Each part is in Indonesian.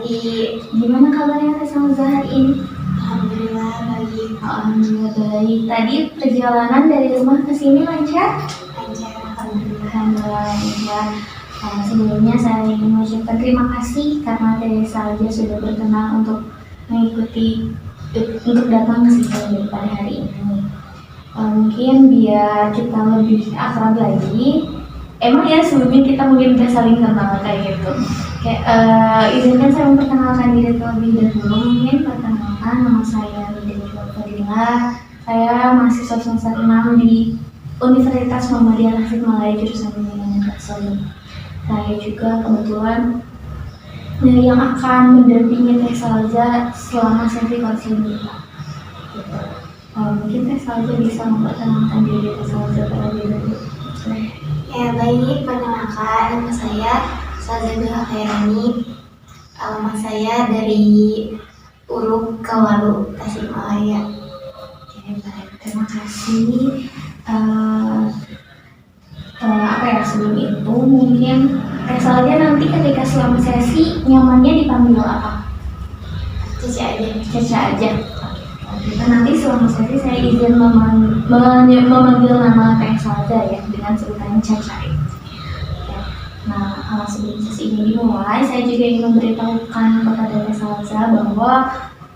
pagi. Gimana kabarnya Teh Salza hari ini? Alhamdulillah baik. Alhamdulillah baik. Tadi perjalanan dari rumah ke sini lancar? Lancar, alhamdulillah. Alhamdulillah lancar. Sebelumnya saya ingin mengucapkan terima kasih karena Teh Salza sudah berkenan untuk datang ke sini pada hari ini. Mungkin biar kita lebih akrab lagi. Emang ya sebelumnya kita mungkin udah saling kenal kayak gitu. Izinkan saya memperkenalkan diri terlebih dahulu. Mungkin perkenalkan, nama saya Ridha Fadila. Saya mahasiswa semester 6 di Universitas Muhammadiyah Tasikmalaya jurusan Bimbingan Ekonomi. Saya juga kebetulan yang akan mendampingi Teh Salza selama sesi konseling kita. Gitu. Mungkin Teh Salza bisa memperkenalkan diri Teh Salza terlebih dahulu. Ya baik, perkenalkan nama saya Salza Bella Khairani. Alamat saya dari Uruk Kawalu, Tasikmalaya. Oke, baik, terima kasih. Sebelum itu mungkin Teh Salza nanti ketika selama sesi nyamannya dipanggil apa? Caca aja. Kita nanti selama sesi saya izin memanggil nama Teh Salza ya dengan sebutan Caca. Nah, sebelum sesi ini dimulai, saya juga ingin memberitahukan kepada Teh Salza bahwa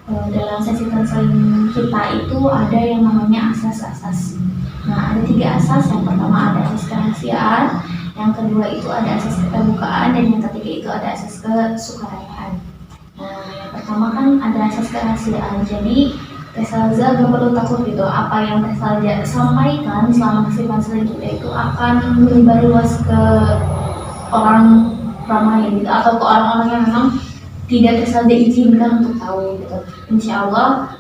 dalam sesi konseling kita itu ada yang namanya asas-asas. Nah, ada 3 asas. Yang pertama ada asas kerahasiaan, yang kedua itu ada asas keterbukaan, dan yang ketiga itu ada asas kesukarela. Nah, yang pertama kan ada asas kerahasiaan. Jadi Teh Salza gak perlu takut gitu, apa yang Teh Salza sampaikan selama sesi konseling kita itu akan menyebar luas ke orang ramai gitu, atau ke orang-orang yang memang tidak Teh Salza izinkan untuk tahu gitu. Insya Allah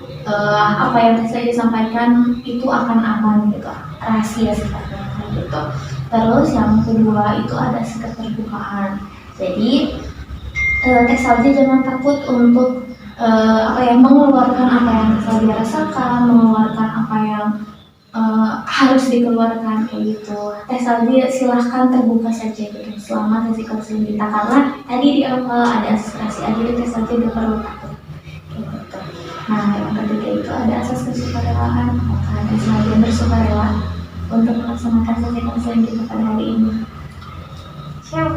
apa yang Teh Salza sampaikan itu akan aman gitu, rahasia sifatnya gitu. Terus yang kedua itu ada keterbukaan. Jadi Teh Salza jangan takut untuk mengeluarkan apa yang Teh Salza rasakan, mengeluarkan apa yang harus dikeluarkan kayak gitu. Teh Salza silahkan terbuka saja gitu selama sesi konseling kita, karena tadi di awal ada asas kerahasiaan, jadi Teh Salza gak perlu takut gitu. Nah, yang ketiga itu ada asas kesukarelaan. Apakah Teh Salza bersukarela untuk melaksanakan sesi konseling kita pada hari ini? Siap.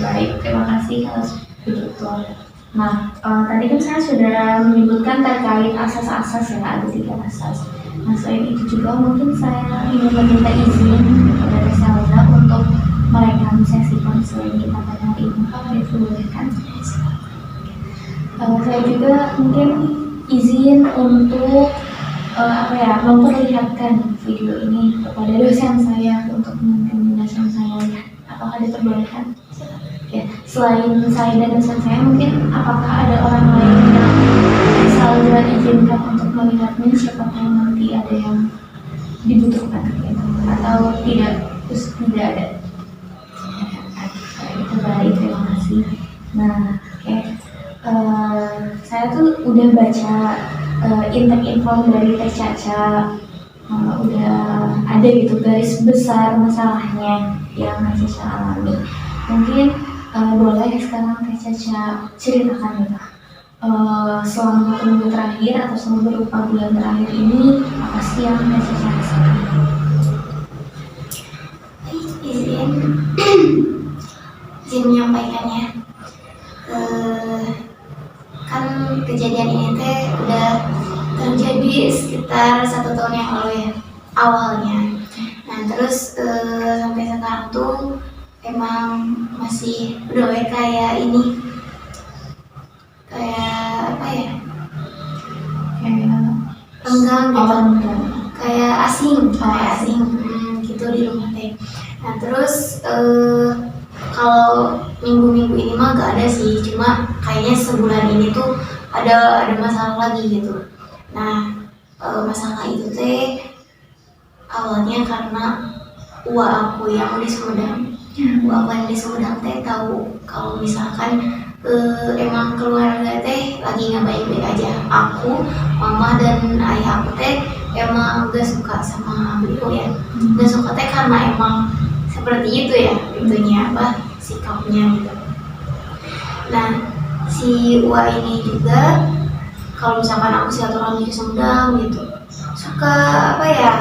Baik, terima kasih kalau begitu. Nah, tadi kan saya sudah menyebutkan terkait asas-asas ya, ada 3 asas. Nah, selain itu juga mungkin saya ingin meminta izin kepada Teh Salza untuk merekam sesi konseling kita pada hari ini. Kalau diperbolehkan, saya juga mungkin izin untuk memperlihatkan video ini kepada dosen saya untuk memimpin dosen saya lihat. Apakah diperbolehkan? Ya, selain saya dan dosen saya, mungkin apakah ada orang lain yang Teh Salza izinkan untuk melihatnya? Siapa tahu nanti ada yang dibutuhkan gitu, atau tidak, terus tidak ada. Itu baik, terima kasih. Nah, saya tuh udah baca intake info dari Teh Caca, udah ada gitu garis besar masalahnya yang Caca alami. Mungkin boleh sekarang Teh Caca ceritakan gitu, selama 1 minggu terakhir atau selama beberapa bulan terakhir ini apa sih yang Teh Caca rasakan? Izin menyampaikannya. Kan kejadian ini teh udah terjadi sekitar 1 tahun yang lalu ya awalnya. Nah terus sampai sekarang tuh emang masih udah kayak ini, kayak apa ya, renggang gitu, kayak asing gitu di rumah teh. Nah terus kalau minggu-minggu ini mah gak ada sih, cuma kayaknya sebulan ini tuh ada masalah lagi gitu. Nah masalah itu teh awalnya karena uak aku yang di Sumedang. Uak aku yang di Sumedang teh tahu kalau misalkan emang keluarga teh lagi nggak baik-baik aja. Aku, mama dan ayah aku teh emang gak suka sama beliau ya. Gak suka teh karena emang seperti itu ya, itunya sikapnya gitu. Nah si Ua ini juga kalau misalkan aku silaturahmi ke Sumedang gitu suka apa ya,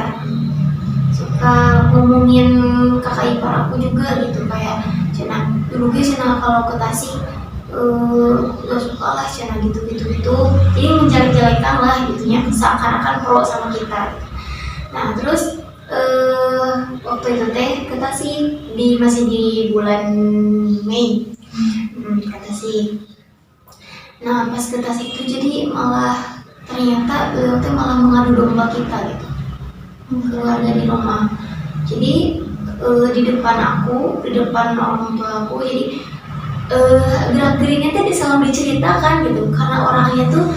suka ngomongin kakak ipar aku juga gitu, kayak cina dulu cina kalau ke Tasik gak suka lah cina gitu, jadi menjelek-jelekan lah gitunya, seakan-akan pro sama kita. Nah terus waktu itu teh ke Tasik masih di bulan Mei, ke Tasik. Nah pas ke Tasik itu jadi malah ternyata beliau teh malah mengadu domba kita gitu, keluar dari rumah. Jadi di depan aku, di depan orang tua aku, jadi gerak-geriknya tuh selalu diceritakan gitu, karena orangnya tuh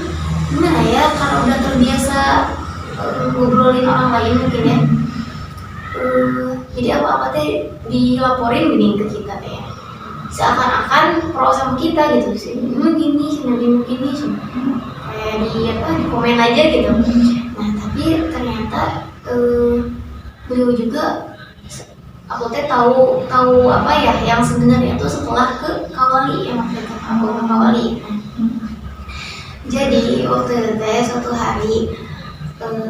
gimana ya, karena udah terbiasa ngobrolin orang lain mungkin ya. Jadi apa-apa teh dilaporin gini ke kita teh ya, seakan-akan pro sama kita gitu sih, gini kayak di komen aja gitu. Nah tapi ternyata beliau juga, aku teh tahu apa ya yang sebenarnya tuh setelah ke Kawali, yang waktu itu aku ke Kawali. Jadi waktu itu teh suatu hari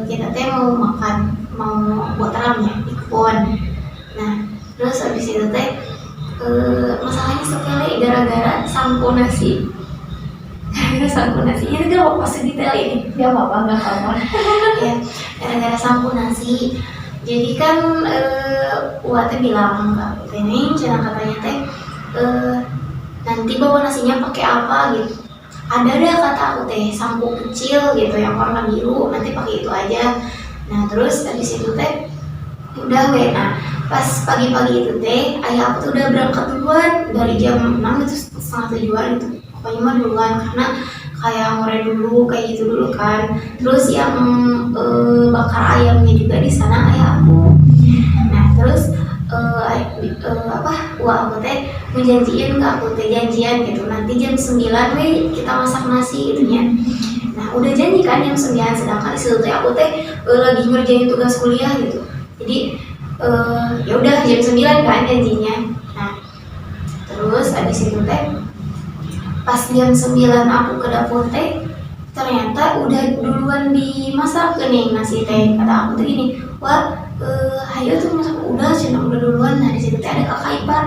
kita teh mau buat ramnya di kebun. Nah terus habis itu teh masalahnya sepele, gara-gara sangko nasi. Sangko nasi ini gak apa-apa detail ini. Ya apa-apa, nggak apa-apa. Ya, gara-gara sangko nasi. Jadi kan Ua teh bilang ke Teneng, katanya teh nanti bawa nasinya pakai apa gitu. Ada kata aku teh sangko kecil gitu yang warna biru, nanti pakai itu aja. Nah terus habis itu teh udah weh. Nah pas pagi-pagi itu teh ayah aku tuh udah berangkat duluan dari jam 6 itu setengah 7-an gitu, pokoknya mah duluan, karena kayak ngore dulu kayak gitu dulu kan. Terus yang bakar ayamnya juga di sana ayah aku. Nah terus Ua aku teh menjanjiin ke aku teh, janjian gitu nanti jam 9 weh kita masak nasi gitu ya. Nah udah janji kan jam 9, sedangkan di situ teh aku teh lagi ngerjain tugas kuliah gitu. Jadi ya udah jam 9 kan janjinya. Nah terus habis itu teh pas jam 9 aku ke dapur teh ternyata udah duluan dimasak nih nasi teh. Kata aku tuh gini, wah hayo tuh masak udah, cina udah duluan. Nah di situ teh ada kakak ipar,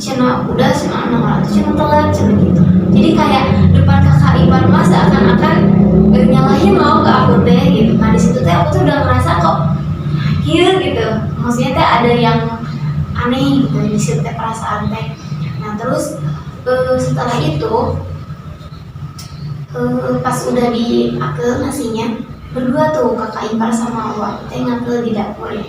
cina udah, cina anak tuh cina telat, cina gitu. Jadi kayak depan kakak ipar mas akan nyalahin mau ke aku teh gitu. Nah di situ teh aku tuh udah ngerasa kok gitu, maksudnya teh ada yang aneh gitu di situ teh perasaan teh. Nah terus setelah itu pas udah diakel nasinya berdua tuh kakak ipar sama Ua teh ngakel di dapur ya.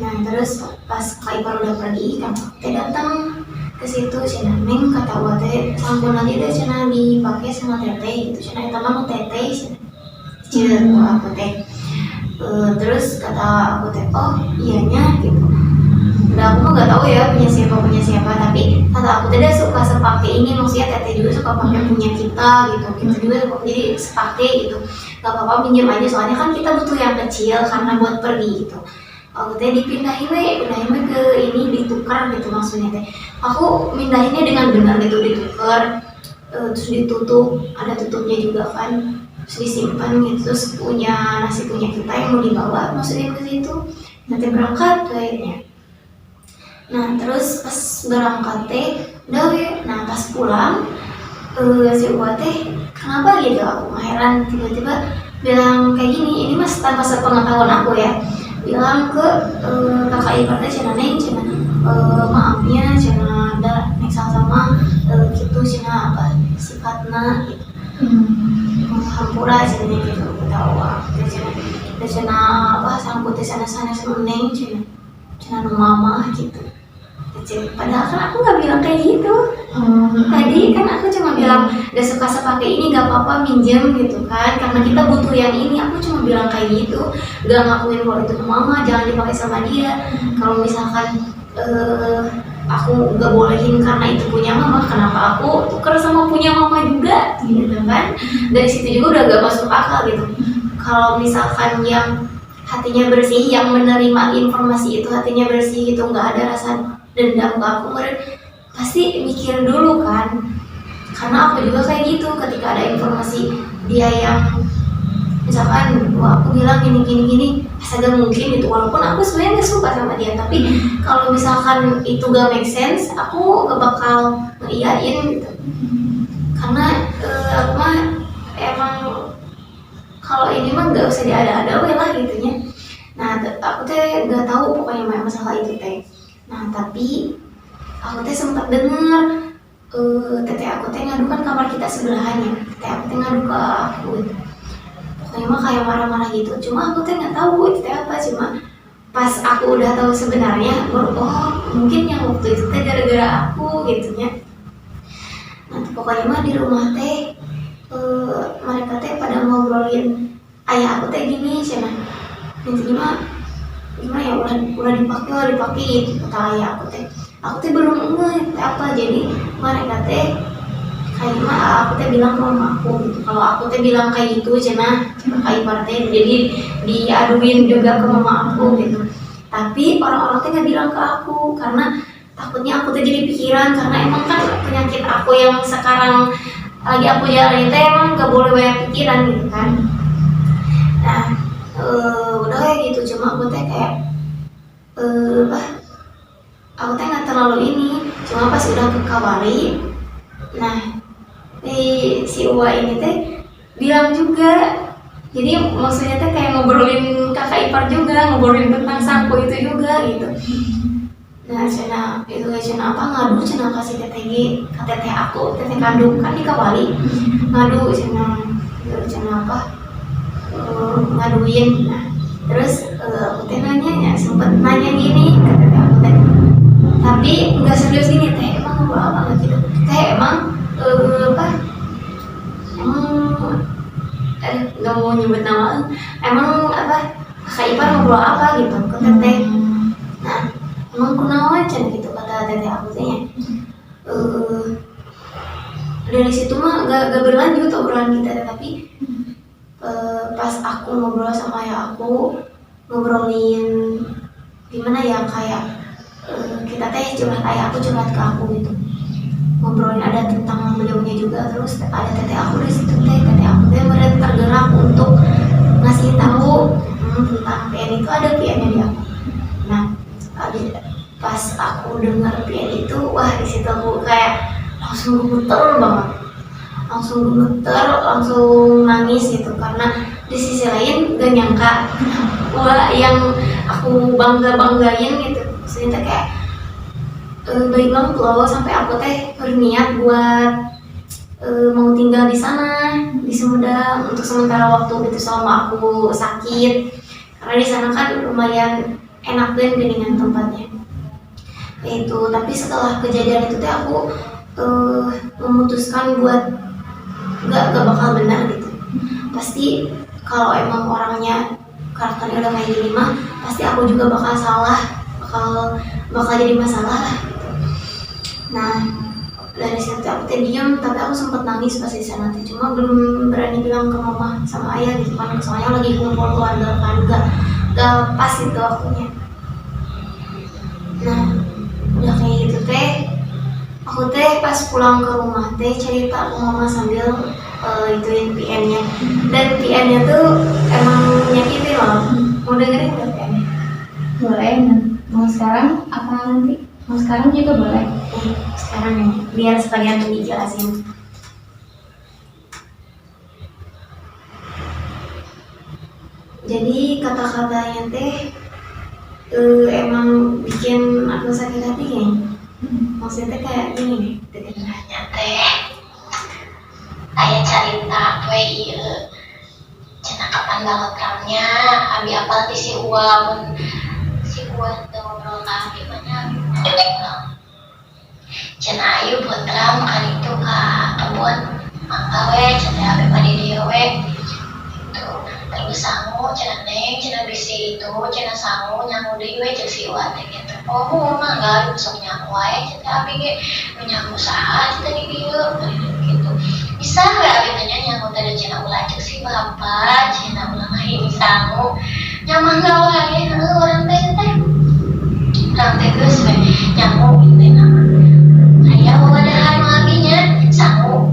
Nah terus pas kakak ipar udah pergi kan teh datang ke situ, cina Neng kata Ua teh sampun lagi deh cina dipakai sama teteh gitu, cina eta mah teteh cina aku teh. Terus kata aku teh oh iyanya gitu. Udah aku mah gak tahu ya punya siapa, tapi kata aku teh dia suka sepake ini, maksudnya teteh juga suka pakai punya kita gitu, kita juga jadi sepake gitu. Gak apa-apa pinjam aja, soalnya kan kita butuh yang kecil karena buat pergi gitu. Aku teh dipindahin ke ini, ditukar gitu maksudnya teh. Aku mindahinnya dengan benar gitu, ditukar terus ditutup, ada tutupnya juga kan, terus disimpan gitu, terus punya nasi punya kita yang mau dibawa maksudnya ke situ. Nanti berangkat kayaknya. Nah terus pas berangkat teh udah we. Nah pas pulang si Ua teh kenapa gitu, aku heran tiba-tiba bilang kayak gini, ini mas tanpa sepengetahuan aku ya, bilang ke kakak ipar teh cina Neng, cina maafnya cina ada Neng sama gitu, cina apa sifatna gitu hampura cina gitu ketawa cina apa sangkut sana sama Neng cina mama gitu. Padahal kan aku nggak bilang kayak gitu. Tadi kan aku cuma bilang gak suka sepake ini gak apa-apa minjem gitu kan, karena kita butuh yang ini. Aku cuma bilang kayak gitu, gak ngakuin kalau itu ke mama, jangan dipakai sama dia. Kalau misalkan aku gak bolehin karena itu punya mama, kenapa aku tuker sama punya mama juga gitu kan. Dari situ juga udah gak masuk akal gitu. Kalau misalkan yang hatinya bersih, yang menerima informasi itu hatinya bersih gitu, nggak ada rasa dendam ke aku, pasti mikir dulu kan. karena aku juga kayak gitu ketika ada informasi dia yang misalkan wah aku bilang gini astaga mungkin gitu, walaupun aku sebenarnya gak suka sama dia, tapi kalau misalkan itu gak make sense aku gak bakal ngeiyain gitu, karena aku mah emang kalau ini mah gak usah diada-ada lah gitunya. Nah aku teh gak tahu pokoknya masalah itu teh. Nah tapi aku teh sempat dengar teteh aku teh ngadu kan kamar kita sebelahannya, teteh aku teh ngadu ke aku gitu. Pokoknya mah kayak marah-marah gitu, cuma aku teh nggak tahu itu teh apa, cuma pas aku udah tahu sebenarnya baru oh mungkin yang waktu itu teh gara-gara aku gitunya. Nah pokoknya mah di rumah teh mereka teh pada ngobrolin ayah aku teh gini cina, intinya gimana ya udah dipakai gitu kata ayah aku teh belum ngerti apa, jadi mereka teh kayak aku teh bilang ke mama aku gitu, kalau aku teh bilang kayak gitu cina kayak partai jadi diaduin juga ke mama aku gitu, tapi orang-orang teh nggak bilang ke aku karena takutnya aku teh jadi pikiran, karena emang kan penyakit aku yang sekarang lagi aku jalanin teh emang gak boleh banyak pikiran gitu kan. Nah udah kayak gitu, cuma aku teh kayak aku teh nggak terlalu ini, cuma pas udah ke Kawari, nah si Uwa ini teh bilang juga, jadi maksudnya teh kayak ngobrolin kakak ipar juga, ngobrolin tentang sampo itu juga gitu. Nah cina itu cina apa ngadu cina kasih teteh aku teteh kandung kan di Kawali ngadu cina apa ngaduin. Nah terus aku teh nanya sempet nanya gini ke teteh aku teh, tapi nggak serius gini teh emang ngobrol apa nggak gitu teh emang nggak mau nyebut nama, emang apa kakak ipar ngobrol apa gitu ke teteh. Nah emang kunaon can gitu kata teteh aku tanya. Dari situ mah gak berlanjut obrolan kita, tapi pas aku ngobrol sama ayah aku ngobrolin gimana ya kayak kita teh curhat, ayah aku curhat ke aku gitu, ngobrolin ada tentang beliaunya juga, terus ada teteh aku di situ teteh aku teh benar tergerak untuk ngasih tahu tentang PN itu ada PN-nya di aku. Nah pas aku dengar PN itu wah di situ aku kayak langsung gemeter banget, langsung nangis gitu, karena di sisi lain gak nyangka wah yang aku banggain gitu, maksudnya kayak baik banget loh sampai aku teh berniat buat mau tinggal di sana di Sumedang untuk sementara waktu gitu selama aku sakit, karena di sana kan lumayan enak dan geningan tempatnya itu. Tapi setelah kejadian itu teh aku memutuskan buat gak bakal benar gitu, pasti kalau emang orangnya karakternya udah kayak gini mah pasti aku juga bakal salah, bakal jadi masalah lah gitu. Nah dari situ aku teh diam, tapi aku sempat nangis pas di sana teh, cuma belum berani bilang ke mama sama ayah gitu kan, soalnya lagi kumpul keluarga kan, gak pas itu akunya. Nah udah kayak gitu teh aku teh pas pulang ke rumah teh cerita ke mama sambil ituin PN-nya, dan PN-nya tuh emang nyakitin loh. Mau dengerin nggak PN-nya? Boleh, mau sekarang apa nanti? Mau sekarang juga boleh. Sekarang ya, biar sekalian dijelasin. Jadi kata-katanya teh emang bikin aku sakit hati kayaknya. Maksudnya kayak gini nih, dengarnya teh aya carita we ieu cenah kapan balotramnya abi apal ti si Uwa teu ngobrol ka abi banyak cenah ayu potram kan itu ka kebun mangga we cenah abi mah di dieu we gitu. Terus sangu cenah neng cenah bisi itu cenah sangu nyangu deui we cek si Uwa teh gitu. Oh mangga besok nyangu wae cenah abi ge nu nyangu saha cenah di dieu gitu. Bisa nggak abi tanya nyangu tadi cenah ulah cek si bapak cenah ulah ini sangu nyamah nggak wae orang teh geus we nyangu gitu nama aya wawadahan abinya sangu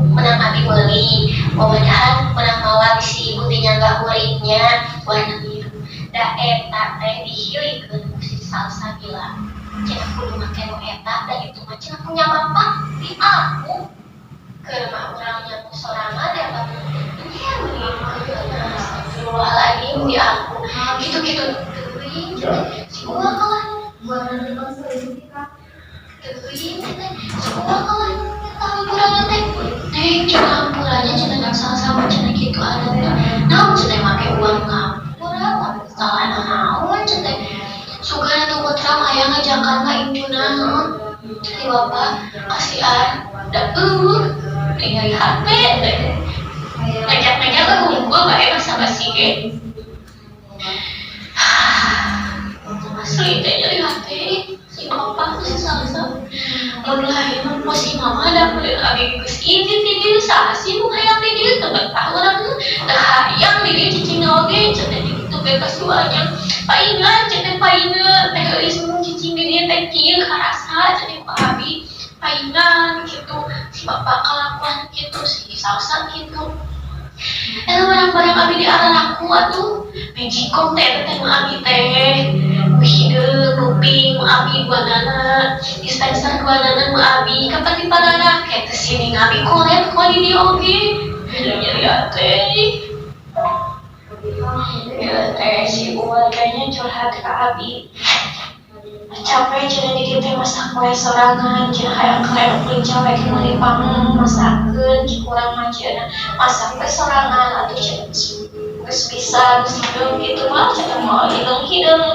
Mudah-mudahan menang mawa si ibu dinyangga huriknya warna biru. Da eta teh dihilikeun ku si salsabila. Cenah kudu make nu eta da itu mah cenah punya manfaat di aku. Keur mah urang nyaku sorangan da apa. Iya astagfirullahaladzim di aku. Gitu-gitu teuing si ulah kalah. Teuing teh si ulah kalah. Hampurannya teh, cenah hampurannya cenah yang sama-sama cenah gitu ada teh. Namun cenah make uang ngampuran, tapi salah naon cenah. Sugana tuh putra aya ngajakan ka induna. Ti bapak kasihan, da tinggal HP teh. Ngajak-ngajak ka gua bae basa-basi ge. Asli teh jadi hati si bapak si salsa. Mun lain posisi mama da kulit abi geus ini saha sih nu hayang di dieu teu betah urang teh hayang di dieu cicing oge cenah ditu ge kasuanya paingan cenah paina teh euis mun cicing di dieu teh kieu karasa cenah ku abi paingan gitu si bapak kalakuan gitu si salsa gitu. Barang-barang abi di arah aku atuh mejikom teh teh abi teh hideung ruping abi duanana dispenser duanana abi kapan di parana eta sini abi kolet ko di dieu oge nyeri teh ya teh si uwal kayaknya curhat ka abi capek cenah di dieu teh masak wae sorangan cenah hayang kayak kulit capek kemari pangan masakeun kurang mah cenah masak wae sorangan atuh cenah geus bisa geus hideung kitu mah cenah moal hideung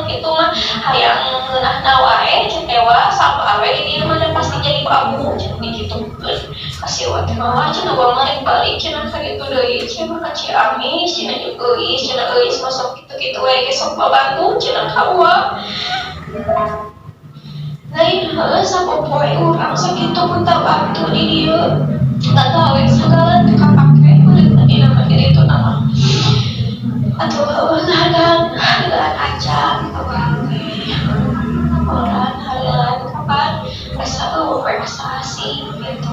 kitu mah hayang ngeunahna wae cenah sabar we di dieu mah pasti jadi babu cenah digitukeun kasih wae mah cenah gua mah balik cenah ka kitu deui cenah ka Ciamis cenah juga euis masuk kitu-kitu we ge sok babantu cenah ka urang lain heuh sapopoe urang sakitu punta bantu di dieu gawe segala teu kapake kulit tadi nama itu nama atuh hargaan acan orang hargaan kapan rasa rasa asing gitu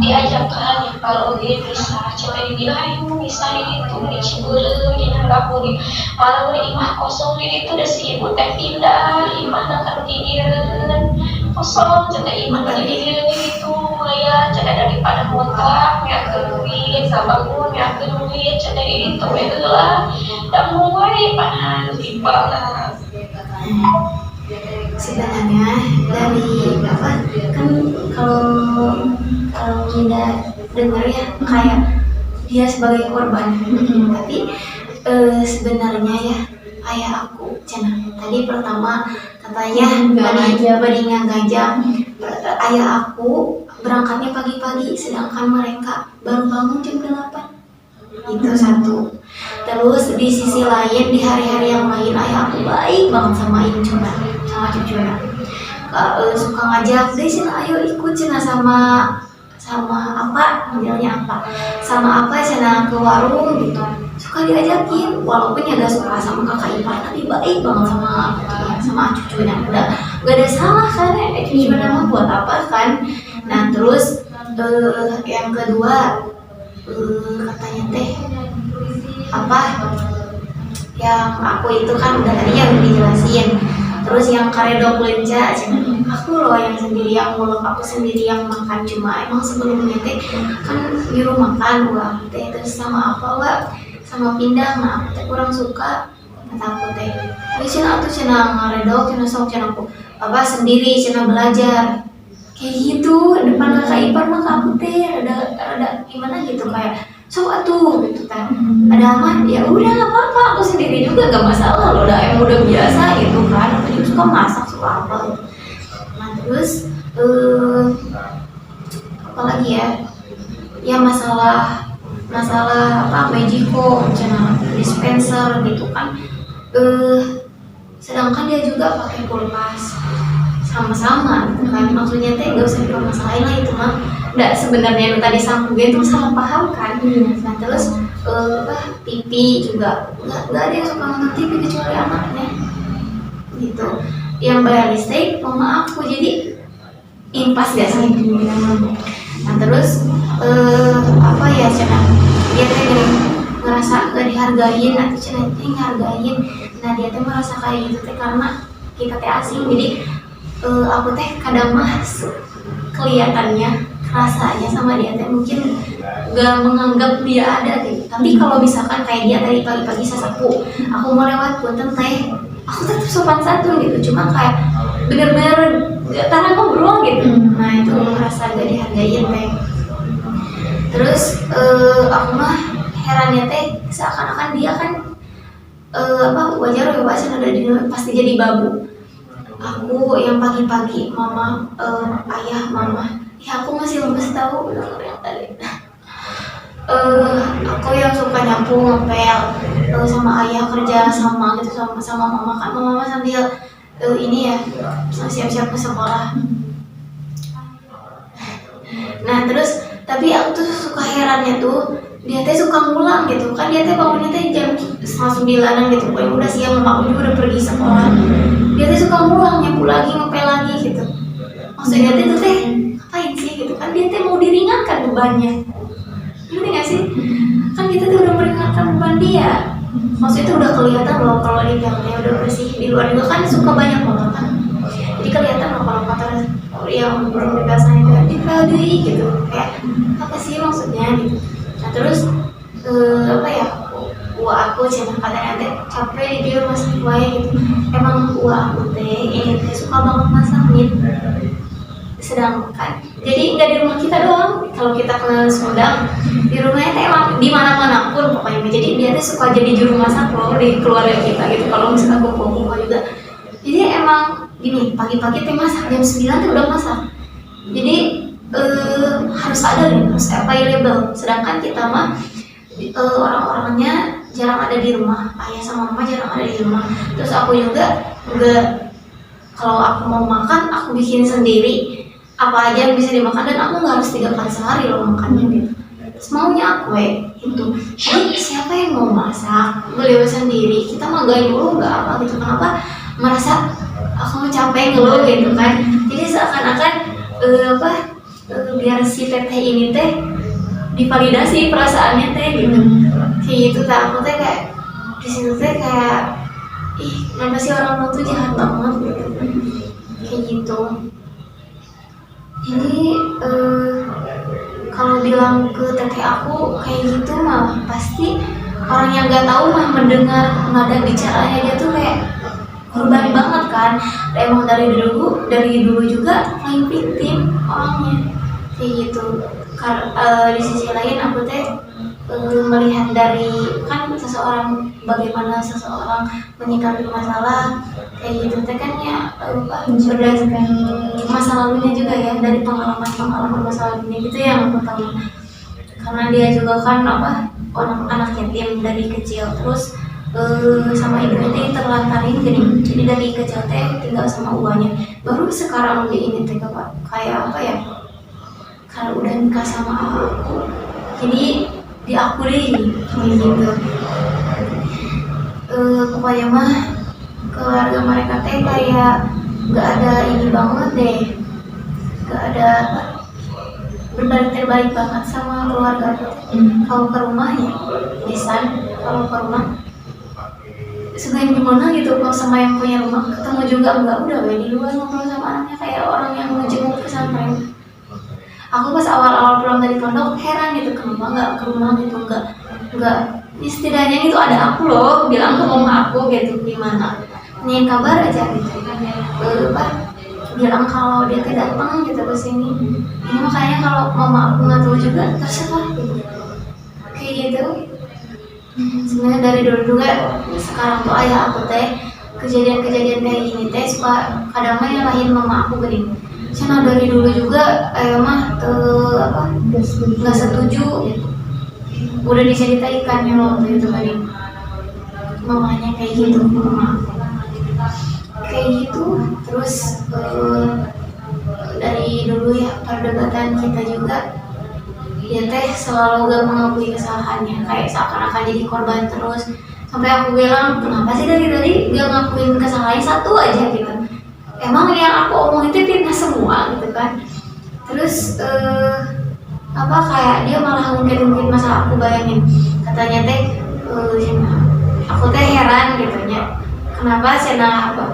diajakkan kalau dia bisa coba dibilang bisa itu di Cibulu di Nangkapuri malah di imah kosong di itu udah si ibu teh pindah imah nak didirin kosong jadi imah didirin itu ya jadi daripada ngontrak ya ke duit sabangun ya ke duit jadi itu lah dan mulai panas banget sebenarnya dari apa kan kalau kita dengar ya kayak dia sebagai korban tapi sebenarnya ya ayah aku cenah tadi pertama katanya badingan gajah ayah aku berangkatnya pagi-pagi sedangkan mereka baru bangun jam 8 itu satu. Terus di sisi lain di hari-hari yang lain ayah aku baik banget sama cucunya suka ngajak deh cina ayo ikut cina sama apa modelnya apa sama apa cina ke warung gitu suka diajakin walaupun ya gak suka sama kakak ipar tapi baik banget sama cucunya udah gak ada salah kan cucunya mah buat apa kan. Nah terus yang kedua katanya teh apa yang aku itu kan udah tadi yang dijelasin terus yang karedok lenca aku loh yang sendiri yang muluk aku sendiri yang makan cuma emang sebelumnya teh kan di rumah makan uang teh terus sama apa wak sama pindang nah aku teh kurang suka kata aku teh cina aku cina ngaredok cina sok cina aku apa sendiri cina belajar kayak gitu depan kakak ipar mah aku teh ada gimana gitu kayak sok atuh gitu kan ada aman ya udah nggak apa-apa aku sendiri juga nggak masalah loh udah biasa gitu kan aku juga suka masak suka apa gitu. Nah terus apalagi ya masalah apa Magico channel dispenser gitu kan sedangkan dia juga pakai kulkas sama-sama gitu kan maksudnya teh gak usah dipermasalahin lah itu mah nggak sebenarnya itu tadi sangkugen itu salah paham kan. Nah terus TV juga nggak ada yang suka nonton TV kecuali anaknya gitu yang bayar listrik mama aku jadi impas gak sih. Nah terus apa ya cenah dia teh gini ngerasa gak dihargain atau cenah teh ngehargain. Nah dia teh merasa kayak gitu teh karena kita teh asing. Jadi aku teh kadang mah kelihatannya rasanya sama dia teh mungkin gak menganggap dia ada gitu. Tapi kalau misalkan kayak dia tadi pagi-pagi sasapu, aku mau lewat punten teh, aku tetap sopan santun gitu. Cuma kayak bener-bener tanah ngobrol gitu. Nah itu merasa gak dihargain teh. Terus aku mah herannya teh seakan-akan dia kan wajar ya wajar ada di pasti jadi babu. Aku yang pagi-pagi mama ayah mama ya aku masih lemes tahu udah yang tadi. Aku yang suka nyapu ngepel sama ayah kerja sama gitu sama mama kan mama sambil ini ya siap-siap ke sekolah. Nah terus tapi aku tuh suka herannya tuh dia teh suka ngulang gitu kan dia teh bangunnya teh jam 9:30 gitu pokoknya udah siang mama aku juga udah pergi sekolah. Dia teh suka ngulang nyapu lagi ngepel lagi gitu. Maksudnya dia teh ngapain sih gitu kan dia teh mau diringankan bebannya. Ngerti gak sih? Kan kita tuh udah meringankan beban dia. Maksudnya itu udah kelihatan loh kalau di dalamnya udah bersih di luar juga kan suka banyak kotor kan. Jadi kelihatan loh kalau kotor yang belum dipasang itu dipel deui gitu kayak apa sih maksudnya gitu. Nah terus aku cenah katanya teh capek di dia masak wae gitu. Emang aku teh ini teh suka banget masak gitu. Sedangkan jadi nggak di rumah kita doang, kalau kita ke Sumedang di rumahnya teh emang di mana-mana pun pokoknya. Jadi dia teh suka jadi juru masak loh di keluarga kita gitu. Kalau misalkan kumpul-kumpul juga, jadi emang gini pagi-pagi teh masak jam 9 teh udah masak. Jadi harus ada nih, harus available. Sedangkan kita mah orang-orangnya jarang ada di rumah, ayah sama mama jarang ada di rumah. Terus aku juga enggak, kalau aku mau makan aku bikin sendiri apa aja yang bisa dimakan dan aku nggak harus 3 kali sehari loh makannya gitu. Terus maunya aku itu. Jadi siapa yang mau masak beliau sendiri, kita mah gak dulu nggak apa gitu. Kenapa merasa aku capek ngeluh gitu kan. Jadi seakan-akan biar si teteh ini teh divalidasi perasaannya teh gitu. Kayak gitu teh aku teh kayak di situ teh kayak kenapa sih orang tuh jahat banget gitu. Kayak gitu. Ini kalau bilang ke teteh aku kayak gitu mah pasti orang yang nggak tahu mah mendengar nada bicaranya dia tuh kayak korban banget kan. Emang dari dulu juga paling victim orangnya kayak gitu. Di sisi lain aku teh melihat dari kan bagaimana seseorang menyikapi masalah kayak gitu teh kan ya berdasarkan masa lalunya juga ya, dari pengalaman masa lalunya gitu yang aku tahu. Karena dia juga kan anak yatim dari kecil, terus sama ibunya teh terlantarin gini. Jadi dari kecil teh tinggal sama uangnya. Baru sekarang dia ini teh kayak apa ya? Kalau udah nikah sama aku, jadi diakui kayak gitu. Pokoknya mah keluarga mereka teh kayak gak ada ini banget deh, gak ada berbalik banget sama keluarga. Kalau ke rumah ya desain, kalau ke rumah sebenarnya gimana gitu. Kalau sama yang punya rumah ketemu juga enggak, udah di luar ngobrol sama anaknya kayak orang yang ngejenguk pesantren. Aku pas awal-awal pulang dari pondok heran gitu, kenapa nggak ke rumah gitu, nggak setidaknya gitu ada aku loh, bilang ke mama aku gitu gimana, nanyain kabar aja gitu. Bilang kalau dia datang gitu ke sini. Ini makanya kalau mama aku nggak tahu juga terserah gitu. Kayak gitu. Sebenarnya dari dulu juga sekarang tuh ayah aku teh kejadian-kejadian kayak gini teh suka kadang mah nyalahin mama aku gini. Karena dari dulu juga mah nggak setuju gitu. Udah diceritakan ya waktu itu tadi mamanya kayak gitu, mama kayak gitu. Terus dari dulu ya perdebatan kita juga dia teh selalu gak mengakui kesalahannya, kayak seakan-akan jadi korban terus. Sampai aku bilang kenapa sih dari tadi gak ngakuin kesalahannya satu aja gitu. Emang yang aku omongin itu fitnah semua gitu kan. Terus apa kayak dia malah ngungkit masa aku, bayangin katanya teh aku teh heran gitunya kenapa cina apa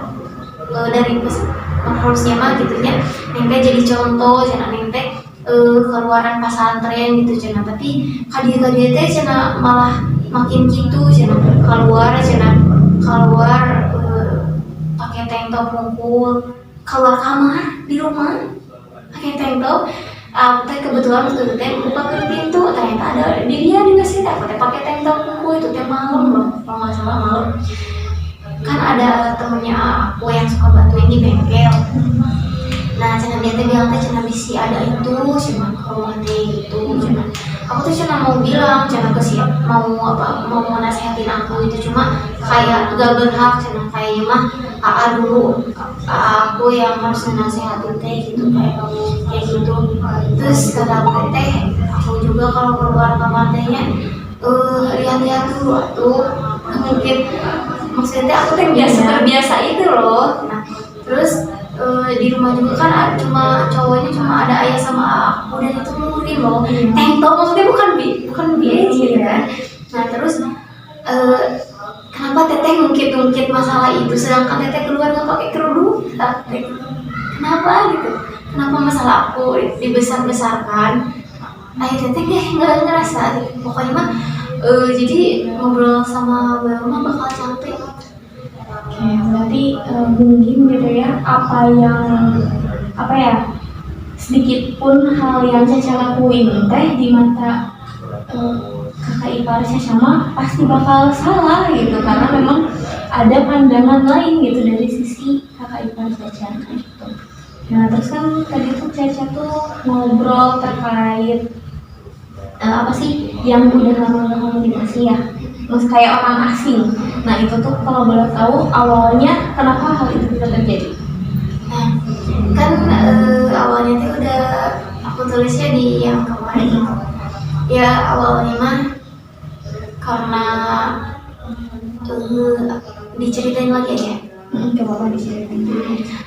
dari harusnya mah gitunya neng teh jadi contoh cina neng teh keluaran pesantren gitu cina, tapi kadia teh cina malah makin gitu cina keluar pakai tank top mungkul keluar kamar di rumah pakai tank top. Aku teh kebetulan waktu itu teh buka pintu ternyata ada dia di masjid. Aku teh pakai tank top mungkul, itu teh malam loh kalau nggak salah malam. Kan ada temennya aku yang suka bantuin di bengkel. Nah, cina dia teh bilang teh cina bisi ada itu, cina ke rumah teh gitu, cina. Aku tuh cina mau bilang, cina ke siap mau nasehatin aku itu cuma kayak gak berhak, cina kayaknya mah dulu aku yang harus nasehatin teh gitu kayak gitu. Terus kata aku teh, aku juga kalau keluar kamar tehnya lihat-lihat dulu tuh mungkin maksudnya aku teh biasa itu loh. Nah, terus di rumah juga kan cuma cowoknya cuma ada ayah sama aku dan itu murim loh tank top maksudnya bukan biaya gitu kan. Nah terus kenapa teteh ngungkit masalah itu sedangkan teteh keluar nggak pakai kerudung, kenapa gitu, kenapa masalah aku dibesar-besarkan. Akhirnya teteh nggak ngerasa gitu. Pokoknya mah jadi ngobrol sama Bel mah bakal capek. Oke, berarti mungkin gitu ya apa ya sedikit pun hal yang Caca lakuin teh di mata kakak ipar Caca mah pasti bakal salah gitu karena memang ada pandangan lain gitu dari sisi kakak ipar Caca gitu. Nah terus kan tadi tuh Caca tuh ngobrol terkait apa sih yang udah lama nggak komunikasi ya, mas kayak orang asing. Nah itu tuh kalau boleh tahu awalnya kenapa hal itu bisa terjadi? Nah kan awalnya tuh udah aku tulisnya di yang kemarin itu. Ya awalnya mah karena diceritain lagi aja. Coba diceritain.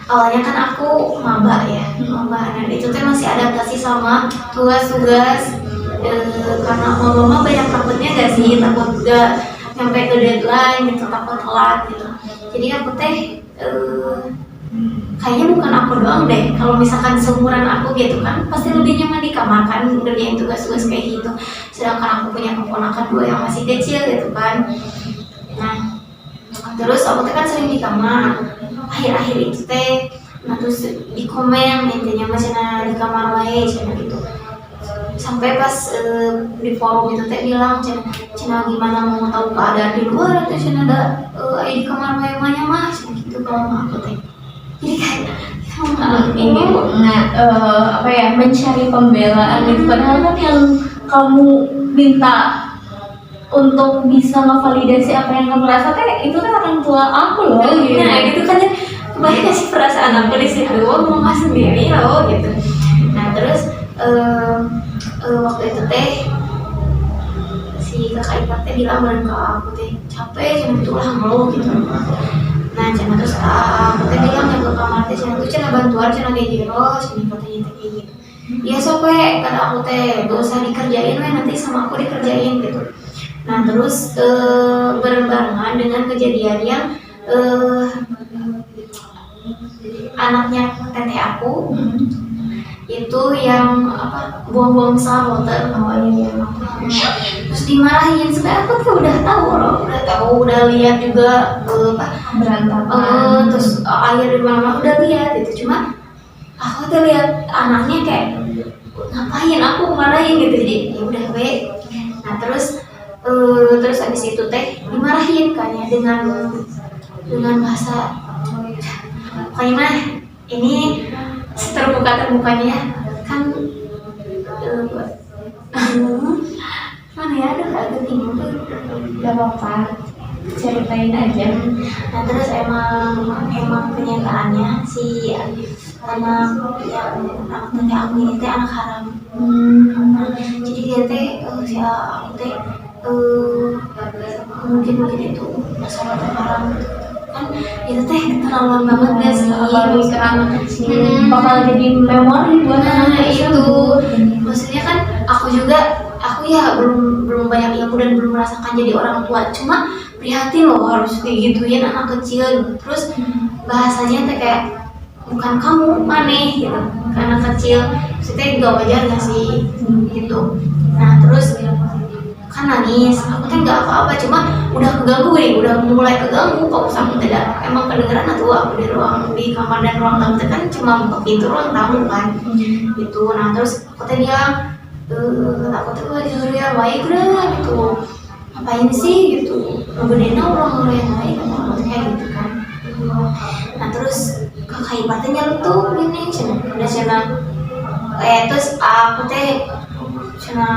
Awalnya kan aku maba ya, maba. Nah itu tuh masih adaptasi sama tugas-tugas. Karena mama banyak takutnya gak sih, takut gak sampai ke deadline gitu, takut telat gitu. Jadi aku teh kayaknya bukan aku doang deh, kalau misalkan seumuran aku gitu kan pasti lebih nyaman di kamar kan ngerjain tugas-tugas kayak gitu, sedangkan aku punya keponakan 2 yang masih kecil gitu kan. Nah terus aku teh kan sering di kamar akhir-akhir itu teh, nah terus di komen intinya masih di kamar wae gitu. Sampai pas di forum itu teh bilang cina gimana mau tahu keadaan di luar atau cina ada di kamar mayanya mah gitu kalau mah aku teh. Jadi kayak ini apa ya mencari pembelaan gitu padahal kan yang kamu minta untuk bisa ngevalidasi apa yang kamu rasa teh itu kan orang tua aku loh gitu. Nah gitu kan ya kebanyakan kasih perasaan aku di situ mama sendiri loh gitu. Nah terus waktu itu teh si kakak ipar teh bilang bareng ke aku teh capek cina tulang lo gitu. Nah cina terus aku teh bilang yang ke kamar teh cina tuh cina bantuan cina kayak gitu cina katanya teh kayak gitu. Ya sope kata aku teh gak usah dikerjain nanti sama aku dikerjain gitu. Nah terus berbarengan dengan kejadian yang anaknya teteh aku itu yang apa buang-buang besar water terus dimarahin. Sebenarnya aku tuh udah tahu udah lihat juga berantakan terus air di mana udah lihat itu, cuma aku tuh lihat anaknya kayak ngapain aku marahin gitu, jadi ya udah we. Nah terus habis itu teh dimarahin kayaknya dengan bahasa kayak mah ini terbukanya kan mana ya agak bingung tuh. gak apa-apa ceritain aja. Nah terus emang kenyataannya si anak teteh aku ini teh anak haram. Jadi dia teh si aku teh mungkin itu masalah haram kan itu teh keterlaluan banget gak sih Apalagi ke anak kecil bakal jadi memori buat anak itu maksudnya kan aku ya belum banyak ilmu dan belum merasakan jadi orang tua, cuma prihatin loh harus digituin anak kecil. Terus bahasanya teh kayak bukan kamu maneh gitu, anak kecil maksudnya juga wajar gak sih gitu. Nah terus kan nangis, aku teh nggak apa-apa, cuma udah keganggu nih, udah mulai keganggu kok aku tidak emang kedengeran atau aku di kamar dan ruang tamu teh kan cuma buka pintu ruang tamu kan gitu. Nah terus aku teh bilang aku tuh lagi ya baik lah gitu, ngapain sih gitu, ngebedain orang yang baik atau apa kayak gitu kan. Nah terus kakak iparnya nyelutuh gini udah cina terus aku teh cina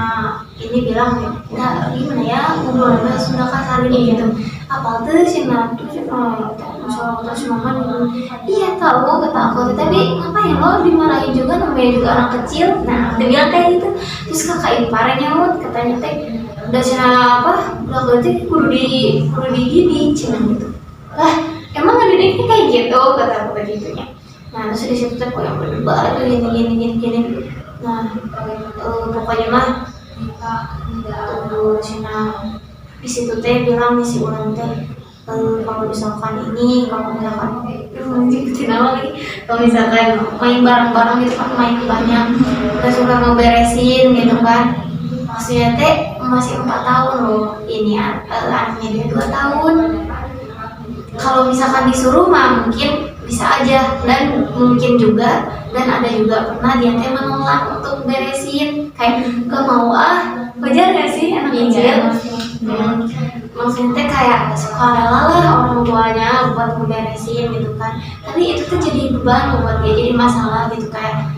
ini bilang ya gimana ya ngobrol bahasa Sunda kasar ini gitu, apa tuh cina tuh cina soal terus mama gitu. Iya tahu kata aku, tapi ngapain lo dimarahin juga, namanya juga anak kecil. Nah dia bilang kayak gitu. Terus kakak iparnya nyaut katanya teh udah cina apa udah berarti kudu digini cina gitu. Lah emang ngedidiknya kayak gitu kata aku begitunya. Nah terus di situ teh yang berdebat gini. Nah pokoknya mah cina di situ teh bilang si ulang teh kalau misalkan kalau misalkan main bareng-bareng gitu kan, main banyak gak suka ngeberesin gitu kan. Maksudnya teh masih 4 tahun loh, ini anaknya dia 2 tahun. Kalau misalkan disuruh mah mungkin bisa aja, dan mungkin juga dan ada juga pernah dia teh menolak untuk beresin, kayak gak mau wajar gak sih anak kecil. Maksudnya teh kayak suka rela lah orang tuanya buat ngeberesin gitu kan, tapi itu tuh jadi beban buat dia, jadi masalah gitu. Kayak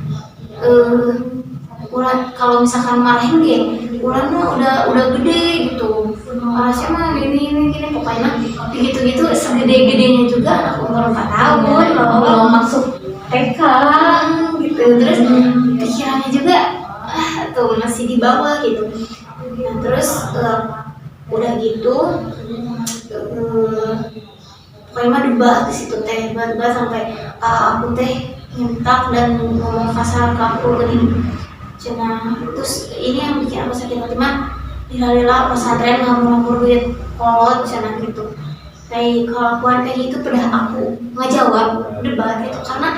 ulan kalau misalkan marahin dia, ulan mah udah gede gitu, harusnya mah gini pokoknya gitu segede-gedenya juga anak umur 4 tahun loh, belum masuk TK gitu. Terus pikirannya juga tuh masih di bawah gitu. Nah terus udah gitu pokoknya mah debat di situ teh, debat sampai aku teh nyentak dan ngomong kasar ke aku gini cina. Terus ini yang bikin aku sakit hati mah rela pesantren ngamur duit kolot cina gitu. Kayak kelakuan kayak gitu pada aku ngejawab debat gitu karena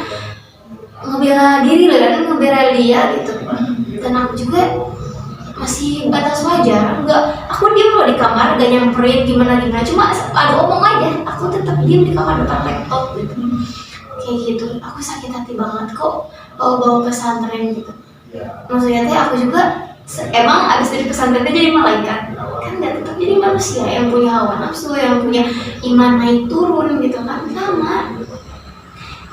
ngebela diri lah kan, ngebela dia gitu. Dan aku juga masih batas wajar, aku diem loh di kamar, gak nyamperin gimana, cuma ada omong aja, aku tetap diem di kamar depan laptop gitu. Kayak gitu, aku sakit hati banget kok bawa pesantren gitu. Maksudnya teh aku juga emang abis dari pesantren jadi malaikat kan, gak tetap jadi manusia yang punya hawa nafsu, yang punya iman naik turun gitu kan, sama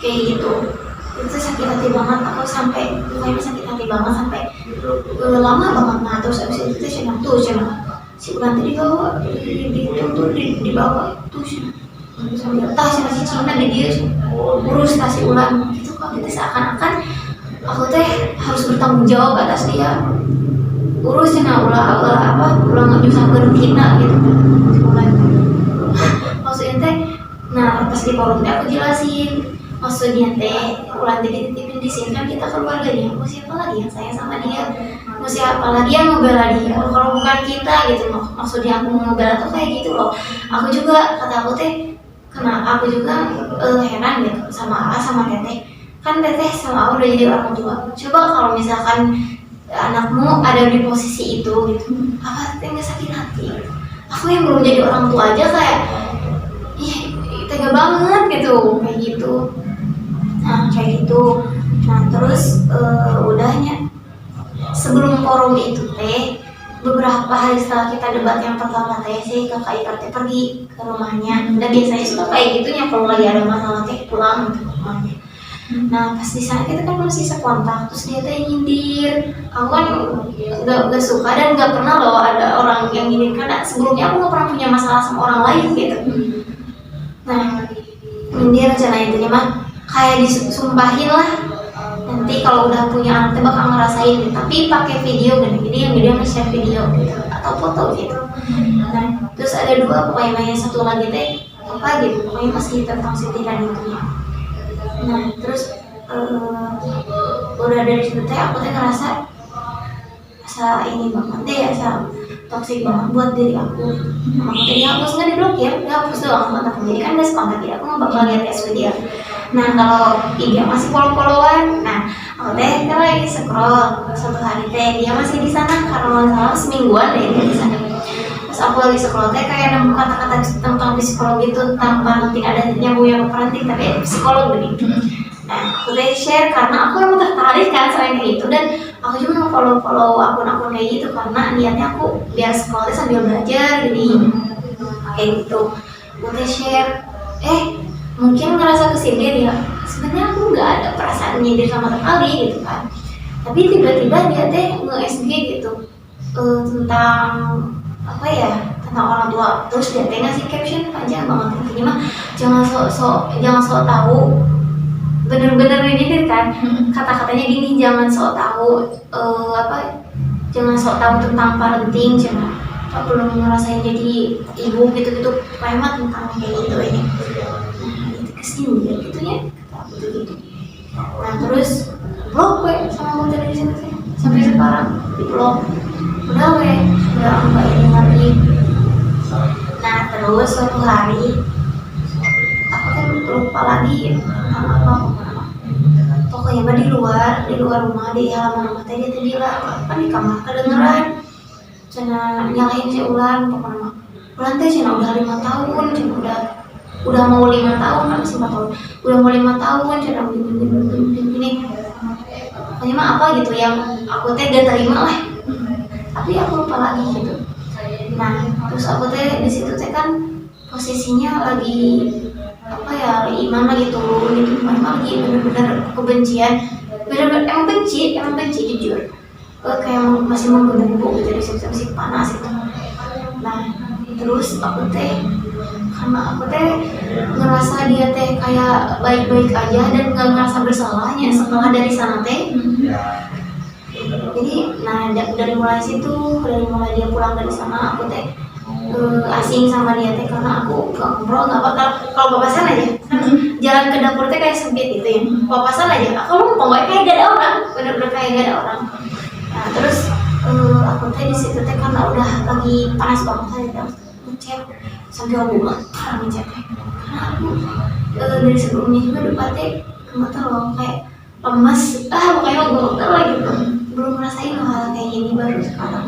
kayak gitu. Itu sakit hati banget aku, sampai pokoknya sakit hati banget sampai lama banget. Nah terus abis itu tuh cina si Ulan tadi dibawa dibawa tuh cina sambil tas si Cina di dia urus tas si Ulan gitu kok. Kita seakan-akan aku teh harus bertanggung jawab atas dia, urus cina ulah nyusahkeun kita gitu Ulan. Maksudnya teh nah pas di forum teh aku jelasin maksudnya teh Ulan dititipin di sini kan kita keluarganya, mau siapa lagi yang sayang sama dia, mau siapa lagi yang ngebela dia kalau bukan kita gitu. Maksudnya aku ngebela tuh kayak gitu loh. Aku juga kata aku teh aku juga heran gitu sama teteh kan, teteh sama aku udah jadi orang tua. Coba kalau misalkan anakmu ada di posisi itu gitu, apa teteh nggak sakit hati? Aku yang belum jadi orang tua aja kayak tega banget gitu kayak gitu. Nah kayak gitu. Nah terus udahnya sebelum forum itu teh beberapa hari setelah kita debat yang pertama teh si kakak ipar teh pergi ke rumahnya. Dan biasanya suka kayak gitu ya kalau lagi ada masalah teh pulang ke rumahnya. Nah pas di sana kita kan masih sekontak, terus dia teh nyindir. Aku kan gak suka dan gak pernah loh ada orang yang nyindir, karena sebelumnya aku gak pernah punya masalah sama orang lain gitu. Nah nyindir rencana intinya mah kayak disumpahin lah, nanti kalau udah punya anak teh bakal ngerasain gitu. Tapi pakai video gini, jadi yang dia nge-share video gitu atau foto gitu. Nah terus ada 2 pokoknya, satu lagi teh apa gitu, pokoknya masih tentang sitiran itu ya. Nah terus udah dari situ teh aku teh ngerasa asa ini banget deh, asa toxic banget buat diri aku. Makanya dihapus, nggak diblokir, dihapus doang kontaknya. Jadi kan udah sekontak dia, aku nggak bakal lihat SW dia. Nah kalau IG masih follow-followan, nah aku teh kan lagi scroll suatu hari teh dia masih di sana karena nggak salah semingguan deh dia di sana. Terus aku lagi scroll teh kayak nemu kata-kata tentang psikologi itu tanpa penting ada nyambung yang penting tapi psikolog gitu. Nah aku teh share karena aku emang tertarik kan sama yang kayak gitu, dan aku juga follow akun-akun kayak gitu karena niatnya aku biar scroll teh sambil belajar jadi kayak gitu. Aku teh share, mungkin ngerasa kesindir ya. Sebenarnya aku nggak ada perasaan nyindir sama sekali gitu kan. Tapi tiba-tiba dia teh nge-SG gitu tentang apa ya, tentang orang tua. Terus dia teh ngasih caption panjang banget intinya mah jangan sok tahu. Bener-bener nyindir kan. Kata-katanya gini, jangan sok tahu jangan sok tahu tentang parenting, jangan belum ngerasain jadi ibu gitu-gitu. Pokoknya mah tentang kayak gitu ini. Kesini gitu ya, kata gitu. Nah terus blok gue sama motor dari situ sampai sekarang di blok. Udah nggak ini lagi. Nah terus suatu hari aku kan lupa lagi nama apa. Pokoknya mah di luar rumah di halaman rumah tadi dia bilang kan di kamar kedengeran cina nyalain si Ulan. Pokoknya Ulan teh cina udah 5 tahun, cina udah mau 5 tahun kan, masih 4 tahun, udah mau 5 tahun cara gini pokoknya mah apa gitu yang aku teh gak terima lah, tapi aku lupa lagi gitu. Nah terus aku teh di situ teh kan posisinya lagi apa ya, lagi iman lagi turun gitu, memang lagi bener-bener kebencian, bener-bener emang benci jujur, kayak masih menggebu-gebu gitu, di situ masih panas gitu. Nah terus aku teh karena aku teh ngerasa dia teh kayak baik-baik aja dan gak ngerasa bersalahnya setelah dari sana teh. Jadi nah dari mulai dia pulang dari sana aku teh asing sama dia teh karena aku gak ngobrol, gak bakal kalau papasan aja kan jalan ke dapur teh kayak sempit gitu ya, papasan aja aku pokoknya kayak gak ada orang, bener-bener kayak gak ada orang. Nah terus aku teh di situ teh karena udah lagi panas banget saya ngechat sampai aku ngechat karena aku dari sebelumnya juga debatnya nggak tahu loh kayak lemas pokoknya gue lagi belum ngerasain hal kayak gini, baru sekarang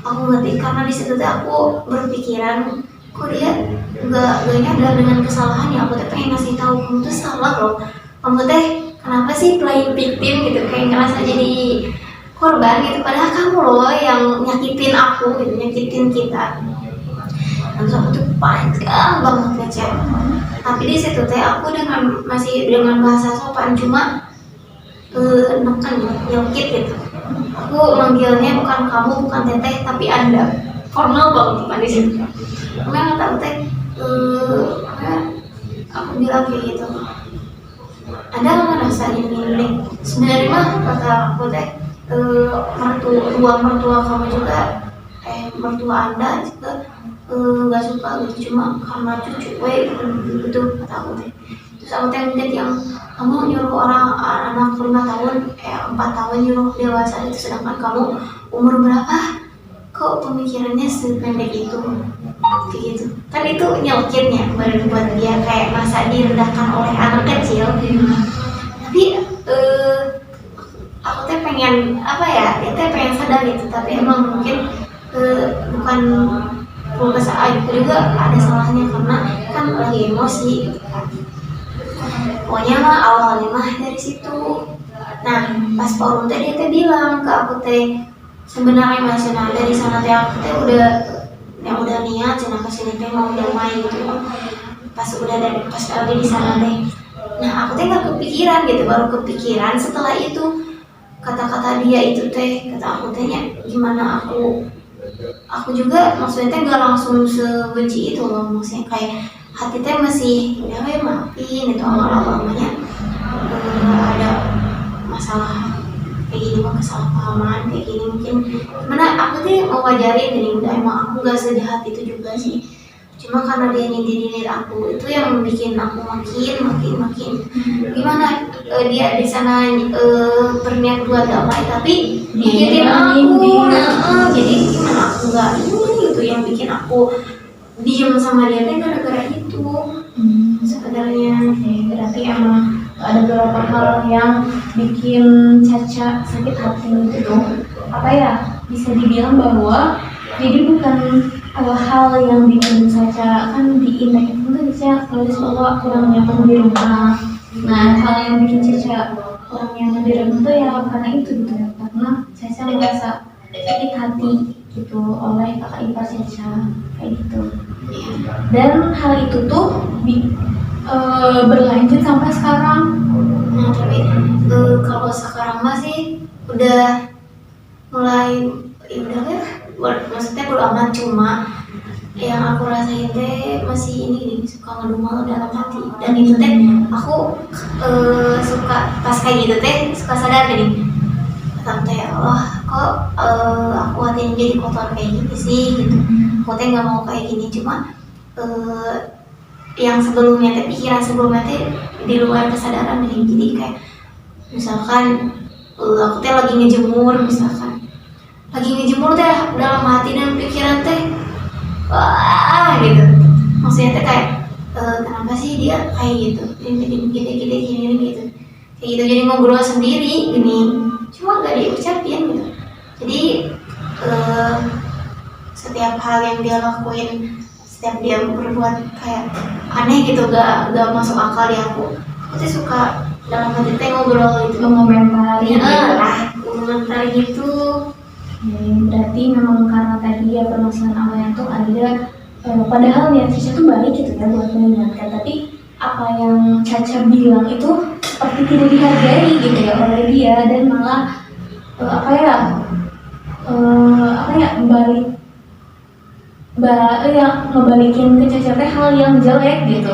aku ngerti karena di situ tuh aku berpikiran kok dia nggak nyadar dengan kesalahannya. Aku tuh pengen ngasih tahu kamu tuh salah loh, kamu teh kenapa sih playing victim gitu, kayak ngerasa jadi korban gitu, padahal kamu loh yang nyakitin aku gitu, nyakitin kita. Terus aku tuh panjang banget ngechat, tapi di situ teh aku masih dengan bahasa sopan, cuma nekan nyelkit gitu. Aku manggilnya bukan kamu, bukan teteh, tapi anda. Formal banget kan di situ. Memang tahu teh, aku bilang kayak gitu. Ada nggak rasa ini? Sebenarnya mah kata aku teh, mertua kamu juga, mertua anda juga nggak suka gitu, cuma karena cucu gitu kata aku teh. Terus aku teh ngeliat yang kamu nyuruh anak 5 tahun 4 tahun nyuruh dewasa itu, sedangkan kamu umur berapa kok pemikirannya sependek itu kayak gitu kan. Itu nyelkitnya baru buat dia kayak masa direndahkan oleh anak kecil. Tapi aku teh pengen apa ya, dia teh pengen sadar gitu, tapi emang mungkin bukan kesalahan itu juga ada salahnya karena kan lagi emosi gitu kan. Pokoknya mah awalnya mah dari situ. Nah pas forum teh dia teh bilang ke aku teh sebenarnya masih dari sana teh aku teh udah niat cina kesini teh mau damai gitu. Pas lagi di sana teh, nah aku teh nggak kepikiran gitu, baru kepikiran setelah itu kata-kata dia itu teh. Kata aku tehnya gimana aku juga maksudnya teh nggak langsung sebenci itu loh, maksudnya kayak hati teh masih ya maafin itu awal-awalnya ada masalah kayak gini mah, kesalahpahaman kayak gini mungkin mana aku tuh mau wajarin gini, udah emang aku gak sejahat itu juga sih, Cuma karena dia nyindir aku, itu yang bikin aku makin gimana, dia di sana berniat buat damai tapi nyakitin aku. Jadi gimana aku nggak ini gitu, yang bikin aku diem sama dia teh gara-gara itu sebenarnya. Oke, berarti emang ada beberapa hal yang bikin Caca sakit hati gitu. Apa ya, bisa dibilang bahwa jadi bukan hal yang bikin Caca, kan di indeks itu Caca tulis bahwa kurang nyaman di rumah. Nah, hal yang bikin Caca kurang nyaman di rumah itu ya karena itu gitu ya, karena Caca merasa sakit hati gitu oleh kakak ipar Caca kayak gitu. Dan hal itu tuh berlanjut sampai sekarang. Nah tapi kalau sekarang masih udah mulai ya udah ya, maksudnya bodo amat, cuma yang aku rasain teh masih ini suka ngedumel dalam hati. Dan itu teh aku suka pas kayak gitu teh suka sadar gini, tante ya Allah kok aku hatinya jadi kotor kayak gitu sih gitu. Aku teh nggak mau kayak gini, cuma yang sebelumnya teh pikiran sebelumnya teh di luar kesadaran nih. Jadi kayak misalkan aku teh lagi ngejemur, misalkan lagi ngejemur teh dalam hati dan pikiran teh wah gitu, maksudnya teh kayak kenapa sih dia kayak gitu gini gitu kayak gitu. Jadi ngobrol sendiri gini, cuma nggak diucapin gitu. Jadi setiap hal yang dia lakuin, setiap dia berbuat kayak aneh gitu, gak masuk akal di aku tuh suka dalam hati teh ngobrol gitu, Mengomentari komentar gitu. Berarti memang karena tadi ya permasalahan awalnya tuh ada padahal niat Caca tuh baik gitu ya buat mengingatkan, tapi apa yang Caca bilang itu seperti tidak dihargai gitu ya oleh dia, dan malah ngebalikin ke Caca teh hal yang jelek gitu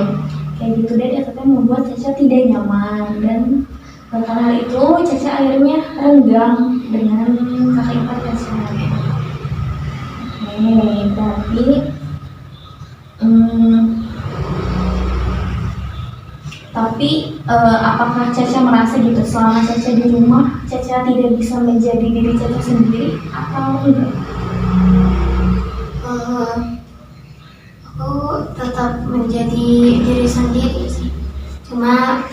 kayak gitu, dan akhirnya membuat Caca tidak nyaman. Dan karena hal itu Caca akhirnya renggang dengan kakak ipar Caca. Berarti tapi apakah Caca merasa gitu selama Caca di rumah Caca tidak bisa menjadi diri Caca sendiri atau enggak? Aku tetap menjadi diri sendiri sih, cuma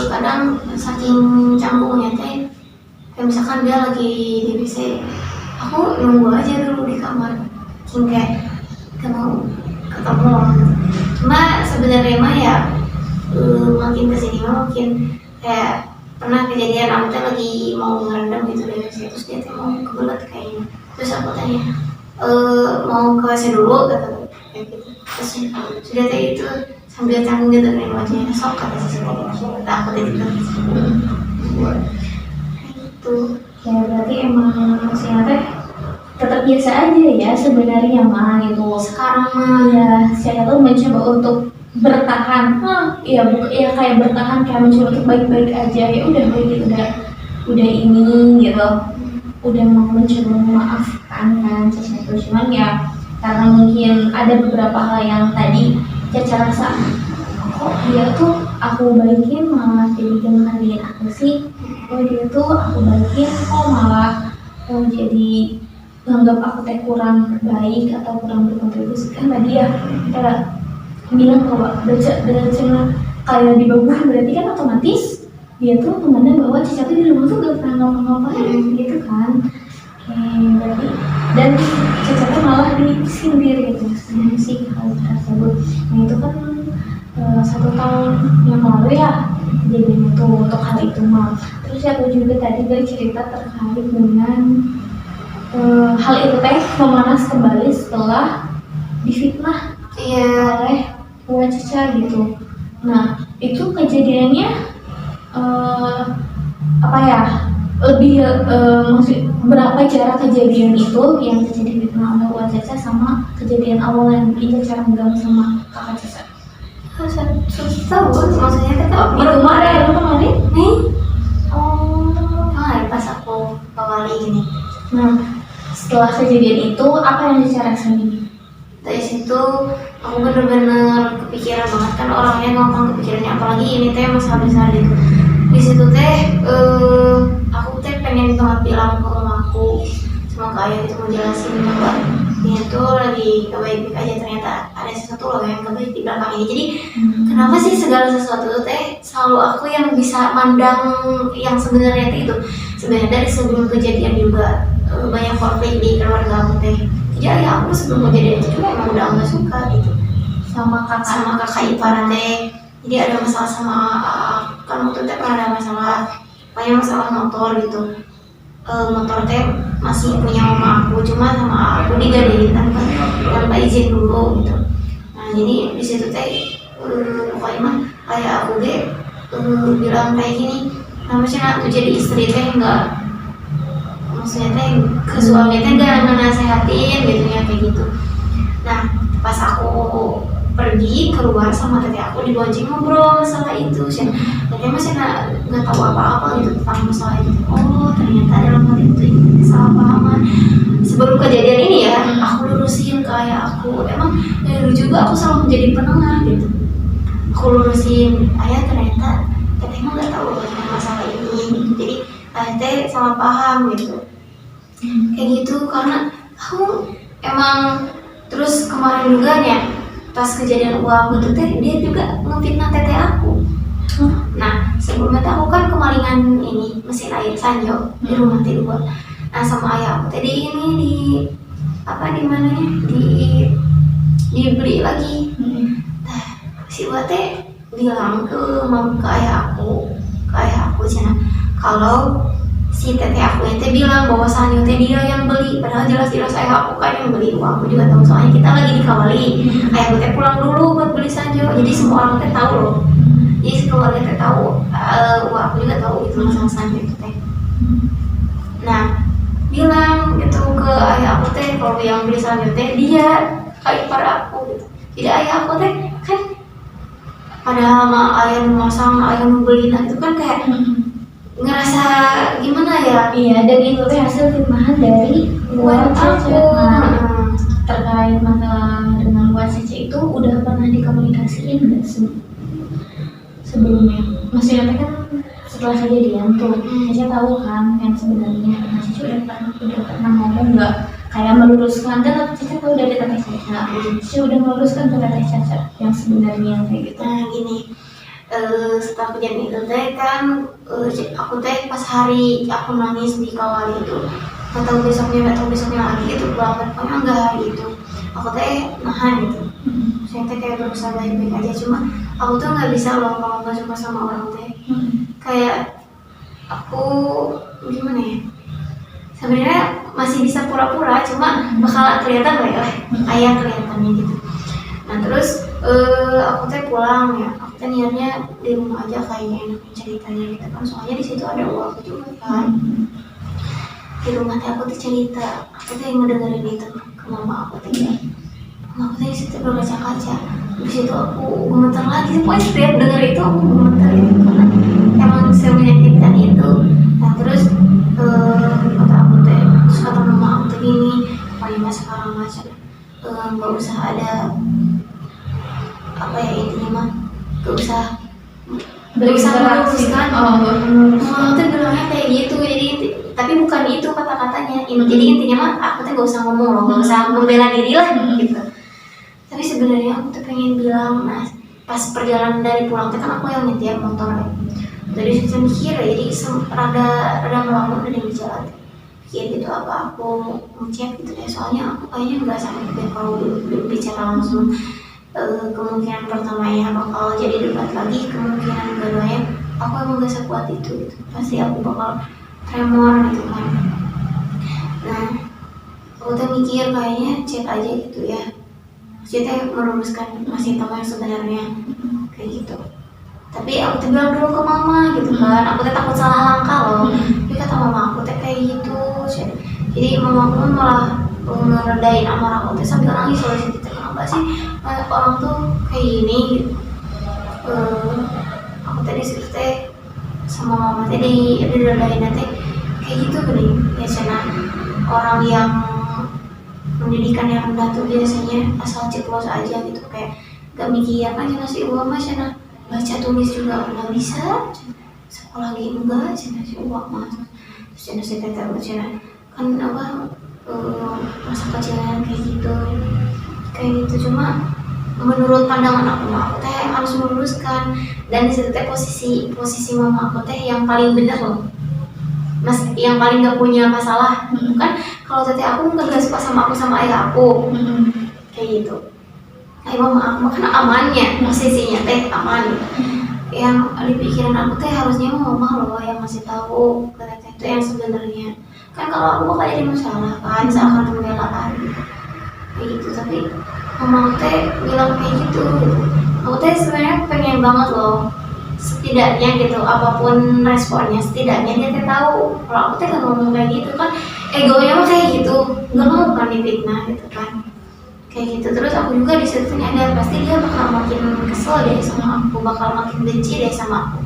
kadang saking canggungnya teh kayak misalkan dia lagi di WC, aku nunggu aja dulu di kamar kayak gak mau ketemu. Cuma sebenarnya mah ya makin kesini mah makin kayak pernah kejadian aku teh lagi mau ngerendam gitu dari WC, terus dia teh mau kebelet kayaknya, terus aku tanya mau ke WC dulu kata kayak gitu. Terus sudah teh itu sambil canggung gitu dari wajahnya, sok kata si kata aku teh gitu. Itu Ya berarti emang maksudnya teh tetap biasa aja ya sebenarnya mah gitu. sekarang mah Ya saya tuh mencoba untuk bertahan, ya kayak bertahan, kayak mencoba untuk baik-baik aja, ya udah baik, udah ini gitu, udah mau mencoba memaafkan kan Caca itu. Cuman ya karena mungkin ada beberapa hal yang tadi Caca rasa kok dia tuh aku baikin malah jadi gak menghargain aku sih, kok dia tuh aku baikin kok malah jadi nganggap aku teh kurang baik atau kurang berkontribusi. Kan tadi ya kita bilang bahwa dengan kayak di bawah, berarti kan otomatis dia tuh memandang bahwa Caca tuh di rumah tuh gak pernah ngapa-ngapain gitu kan. Berarti dan Caca tuh malah disindir gitu dengan si hal tersebut. Nah itu kan 1 tahun yang lalu ya kejadian itu untuk hal itu mah. Terus aku juga tadi bercerita terkait dengan hal itu teh memanas kembali setelah difitnah oleh Buah Caca gitu. Nah itu kejadiannya lebih maksud berapa jarak kejadian itu yang terjadi difitnah oleh Buah Caca sama kejadian awal yang bikin Caca renggang sama kakak Caca? tahu maksudnya teh Itu kemarin nih pas aku kembali gini. Nah setelah kejadian itu apa yang Caca rasain? Dari situ aku bener-bener kepikiran banget, kan orangnya gampang kepikirannya, apalagi ini teh masalah besar gitu. Di situ teh aku teh pengen banget bilang ke mamaku sama ke ayah gitu, mau jelasin bahwa dia tuh lagi gak baik-baik aja, ternyata ada sesuatu loh yang gak baik di belakang ini. Jadi kenapa sih segala sesuatu tuh teh selalu aku yang bisa mandang yang sebenarnya itu. Sebenarnya dari sebelum kejadian juga banyak konflik di keluarga aku teh. Jadi ayah aku sebelum kejadian itu juga emang udah gak suka gitu sama kakak ipar teh. Jadi ada masalah sama kan waktu teh pernah ada masalah, banyak masalah motor gitu. Motor teh masih punya mama aku, cuma sama aku digadein tanpa izin dulu gitu. Nah jadi di situ teh pokoknya mah kayak aku deh bilang kayak gini, kenapa sih nak tuh jadi istri teh enggak, maksudnya teh ke suami teh enggak nasehatin gitu ya kayak gitu. Nah pas aku pergi keluar sama teteh aku dibonceng ngobrol masalah itu, teteh masih nggak tahu apa-apa gitu tentang masalah itu. Oh ternyata dalam hal itu kesalahpahaman. Sebelum kejadian ini ya, aku lurusin ke ayah aku. Emang dari dulu juga aku selalu menjadi penengah gitu. Aku lurusin, ayah ternyata teteh mah nggak tahu tentang masalah ini gitu. Jadi teteh salah paham gitu. Kayak gitu karena aku emang terus kemarin juga ya pas kejadian uang itu teh dia juga ngefitnah teteh aku. Nah sebelumnya teh aku kan kemalingan ini mesin air Sanyo di rumah teh dua. Nah sama ayah aku tadi ini di apa di mananya dibeli lagi. Nah si Wa teh bilang ke ayah aku cina kalau si teteh aku yang teh bilang bahwa Sanyo teh dia yang beli, padahal jelas-jelas ayah aku kan yang beli. Wah aku juga tahu soalnya kita lagi di Kawali. Ayah aku teh pulang dulu buat beli Sanyo, jadi semua orang teh tahu loh. Jadi keluarga teh tahu, wah aku juga tahu itu masalah Sanyo itu teh. Nah bilang gitu ke ayah aku teh kalau yang beli Sanyo teh dia kayak ipar aku gitu. Jadi ayah aku teh kan padahal sama ayah memasang ayah membeli itu kan kayak ngerasa gimana ya? Iya, dan itu teh hasil fitnahan dari Luan Cece. Nah, terkait masalah dengan Luan Cece itu udah pernah dikomunikasiin nggak sebelumnya? Maksudnya kan setelah kejadian tuh, Cece tahu kan yang sebenarnya. Nah, Cece udah pernah ngomong nggak? Kayak meluruskan, kan Cece tahu dari teteh Caca. Cece udah meluruskan ke teteh Caca yang sebenarnya kayak gitu. Nah gini. Setelah kejadian itu teh kan aku teh pas hari aku nangis di Kawali itu nggak tahu besoknya lagi itu banget, pokoknya enggak hari itu aku teh nahan gitu. Saya teh kayak berusaha baik-baik aja, cuma aku tuh nggak bisa loh kalau nggak suka sama orang teh. Kayak aku gimana ya, sebenarnya masih bisa pura-pura, cuma bakal kelihatan lah ya ayah kelihatannya gitu. Nah terus aku teh pulang ya, aku teh niatnya di rumah aja kayaknya enak ceritanya gitu kan, soalnya di situ ada uang juga kan. Di rumah teh aku teh cerita, aku teh ngedengerin itu ke mama aku teh. Mama aku teh di situ berkaca-kaca, di situ aku gemetar lagi. Pokoknya setiap denger itu aku gemetar gitu karena emang semenyakitkan itu. Nah terus kata aku teh, terus kata mama aku teh gini, pokoknya sekarang macam nggak usah ada apa ya intinya mah gak usah meluruskan. Mau tuh bilangnya kayak gitu, jadi tapi bukan itu kata-katanya. Jadi intinya mah aku tuh gak usah ngomong loh, gak usah membela diri lah gitu. Tapi sebenarnya aku tuh pengen bilang, nah pas perjalanan dari pulang tuh kan aku yang nyetir motor ya. Dari situ mikir ya, jadi rada melamun dari di jalan. Pikir gitu apa aku ngecek gitu ya, soalnya aku kayaknya nggak sampai kalau bicara langsung. Kemungkinan pertamanya bakal jadi debat lagi, kemungkinan keduanya aku emang gak sekuat itu gitu. Pasti aku bakal tremor gitu kan. Nah aku tuh mikir kayaknya chat aja gitu ya, chatnya meluruskan masih tahu yang sebenarnya kayak gitu. Tapi aku tuh bilang dulu ke mama gitu kan, aku tuh takut salah langkah loh. Tapi kata mama aku tuh kayak gitu, jadi mama aku malah ngeredain amarah aku tuh sambil nangis loh. Situ kenapa sih orang tuh kayak gini gitu. Aku tadi teh sama mama tadi diredain teh kayak gitu gini ya, cina orang yang pendidikan yang rendah tuh biasanya asal ceplos aja gitu, kayak gak mikir kan si uang mah cina baca tulis juga nggak bisa, sekolah lagi enggak cina si uang mah, terus cina si teteh cina kan apa masa kecilnya kayak gitu. Cuma menurut pandangan aku teh harus meluruskan, dan di situ teh posisi mama aku teh yang paling bener loh, mas, yang paling gak punya masalah. Kan kalau teteh aku nggak suka sama aku sama ayah aku kayak gitu. Mama aku kan amannya posisinya teh aman. Yang di pikiran aku teh harusnya mama loh yang ngasih tahu ke teteh itu yang sebenarnya. Kan kalau aku bakal jadi masalah kan, seakan pembelaan kayak gitu. Tapi mama teh bilang kayak gitu. Aku teh sebenarnya pengen banget loh, setidaknya gitu, apapun responnya, setidaknya dia teh tahu kalau aku teh gak ngomong kayak gitu kan, egonya mah kayak gitu, nggak mau kan difitnah gitu kan, kayak gitu. Terus aku juga di situ nyadar pasti dia bakal makin kesel deh sama aku, bakal makin benci deh sama aku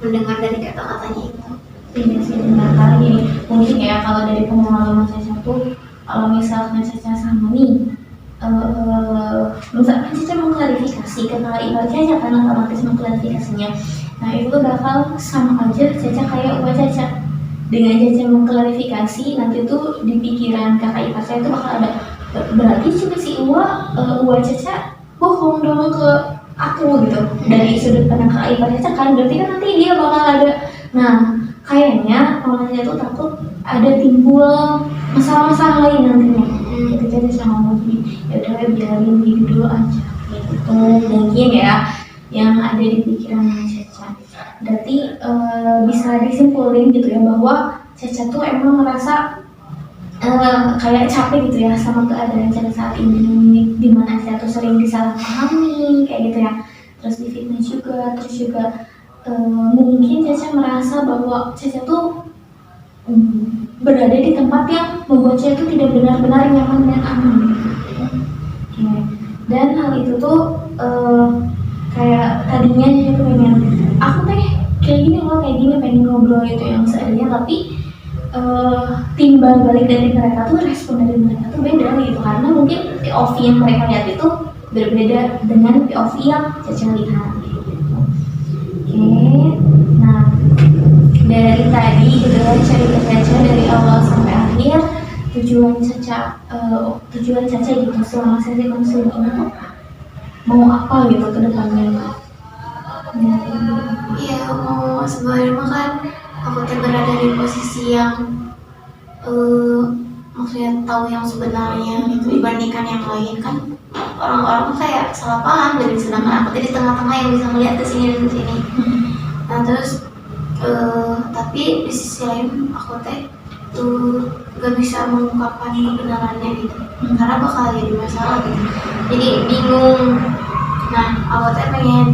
mendengar dari kata-katanya itu. Iya sih, benar kali. Mungkin ya kalau dari pengalaman Caca tuh, kalau misalkan Caca sama nih, misalkan Caca mau klarifikasi ke kakak ipar Caca kan otomatis mengklarifikasinya. Nah itu bakal sama aja Caca kayak uang Caca. Dengan Caca mengklarifikasi, nanti tuh di pikiran kakak ipar saya itu bakal ada, berarti juga si uang Caca bohong dong ke aku gitu. Dari sudut pandang kakak ipar Caca kan, berarti kan nanti dia bakal ada. Nah kayaknya kalau saya tuh takut ada timbul masalah-masalah lain nantinya. Itu jadi sama ngomong gini, ya udah biarin gini dulu aja gitu. Mungkin ya yang ada di pikiran Caca. Berarti bisa disimpulin gitu ya bahwa Caca tuh emang merasa kayak capek gitu ya sama keadaan Caca saat ini, dimana Caca tuh sering disalahpahami kayak gitu ya, terus difitnah juga, terus juga mungkin Caca merasa bahwa Caca tuh berada di tempat yang membuat Caca tuh tidak benar-benar nyaman dan aman gitu. Dan hal itu tuh kayak tadinya Caca tuh pengen, aku teh kayak gini loh, kayak gini, pengen ngobrol gitu yang seadanya, tapi timbal balik dari mereka tuh, respon dari mereka tuh beda gitu, karena mungkin POV yang mereka lihat itu berbeda dengan POV yang Caca lihat gitu. Nah dari tadi gitu kan cerita Caca dari awal sampai akhir, tujuan Caca gitu selama sesi konseling ini tuh mau apa gitu ke depannya? Iya, mau sebenarnya mah kan aku teh berada di posisi yang maksudnya tahu yang sebenarnya gitu dibandingkan yang lain kan. Orang-orang kayak salah paham, jadi sedangkan aku teh di tengah-tengah yang bisa melihat ke sini dan ke sini. Nah terus tapi di sisi lain aku teh tuh gak bisa mengungkapkan kebenarannya gitu, karena bakal jadi masalah gitu, jadi bingung. Nah aku teh pengen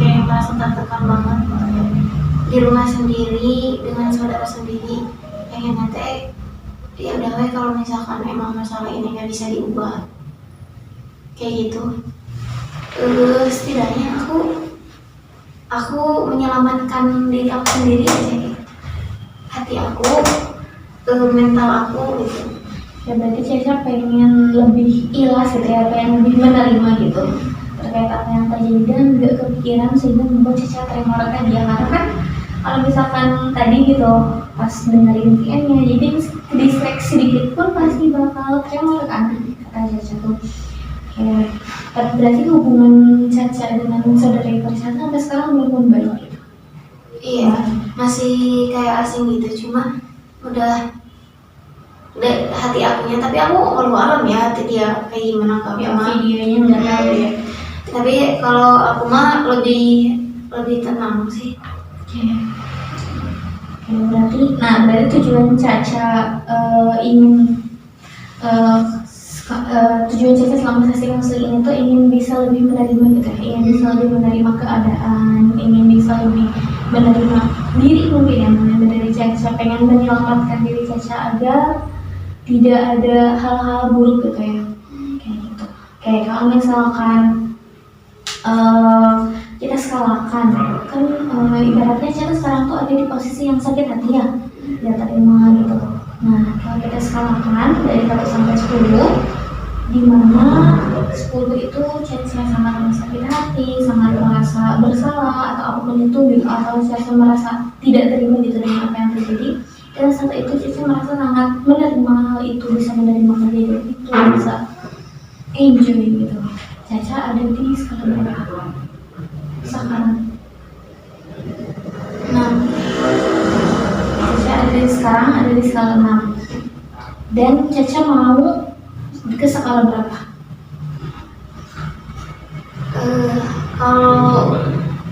kayak merasa tertekan banget gitu ya, di rumah sendiri dengan saudara sendiri, pengen nanti ya udah kalau misalkan emang masalah ini gak bisa diubah kayak gitu, setidaknya aku menyelamatkan diri aku sendiri aja gitu, hati aku, mental aku gitu. Ya berarti Caca pengen lebih ikhlas gitu ya, pengen lebih menerima gitu terkait apa yang terjadi dan gak kepikiran sehingga membuat Caca tremor tadi ya, karena kan kalau misalkan tadi gitu pas dengerin VN-nya jadi distraksi sedikit pun pasti bakal tremor kan kata Caca tuh. Berarti hubungan Caca dengan saudara ipar Caca sampai sekarang belum baik gitu. Iya, masih kayak asing gitu, cuma udah hati akunya, tapi aku walau alam ya hati dia kayak gimana Ya videonya nggak tahu ya. Tapi kalau aku mah lebih tenang sih. Berarti tujuan Caca tujuan Caca selama sesi konseling ini tuh ingin bisa lebih menerima gitu ya, ingin bisa lebih menerima keadaan, ingin bisa lebih menerima diri mungkin ya, menerima diri Caca, pengen menyelamatkan diri Caca agar tidak ada hal-hal buruk gitu ya, kayak gitu. Kayak kalau misalkan kita skalakan kan ibaratnya Caca sekarang tuh ada di posisi yang sakit hati ya, terima gitu. Nah, kalau kita skalakan dari 1 sampai 10, di mana 10 itu Caca sangat sakit hati, sangat merasa bersalah atau apapun itu gitu, atau Caca merasa tidak terima gitu dengan apa yang terjadi. Dan saat itu Caca merasa sangat menerima hal itu, bisa menerima kejadian itu, bisa enjoy gitu. Caca ada di skala berapa sekarang? Nah, Caca sekarang ada di skala 6. Dan Caca mau ke skala berapa? kalau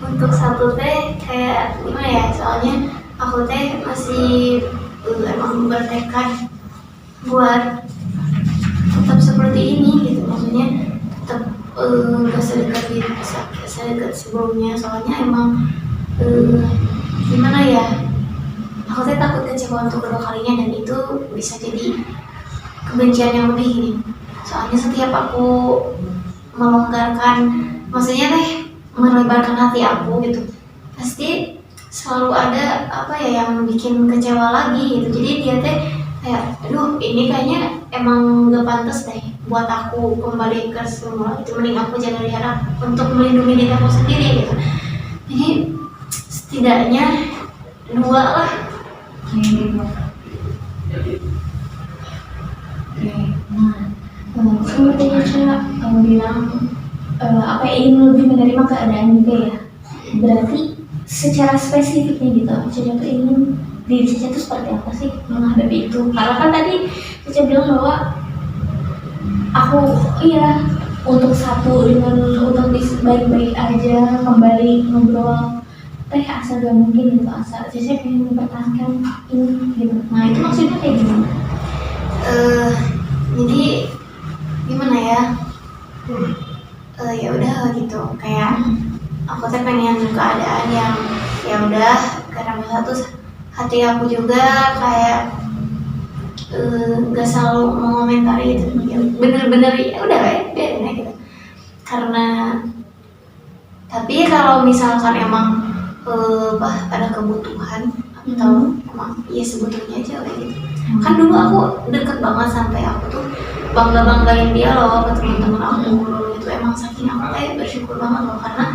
untuk 1 teh kayak gimana ya, soalnya aku teh masih emang bertekad buat tetap seperti ini gitu, maksudnya tetap gak sedekat sebelumnya, soalnya emang gimana ya, aku teh takut kecewa untuk kedua kalinya, dan itu bisa jadi kebencian yang lebih gini. Soalnya setiap aku melonggarkan, maksudnya teh melebarkan hati aku gitu, pasti selalu ada apa ya yang bikin kecewa lagi gitu. Jadi dia teh kayak, aduh ini kayaknya emang gak pantas deh buat aku kembali ke semula itu, mending aku jaga jarak untuk melindungi diri aku sendiri gitu. Jadi setidaknya 2 lah. Nah, seperti Caca bilang apa ingin lebih menerima keadaan juga ya. Berarti secara spesifiknya gitu, Caca tuh ingin diri Caca tuh seperti apa sih menghadapi itu? Karena kan tadi Caca bilang bahwa aku untuk satu dengan untuk baik-baik aja kembali ngobrol teh asal gak mungkin gitu, asal Caca pengen mempertahankan ini gitu. Nah itu maksudnya kayak gimana? Jadi gimana ya, ya udah gitu, kayak aku teh pengen keadaan yang ya udah, karena satu hati aku juga kayak gak selalu mengomentari itu, bener-bener ya udah biarin aja gitu. Karena tapi kalau misalkan emang ada kebutuhan atau emang ya sebetulnya aja kayak gitu. Kan dulu aku deket banget sampai aku tuh banggain dia loh ke teman-teman aku gitu. Emang saking aku kayak bersyukur banget loh, karena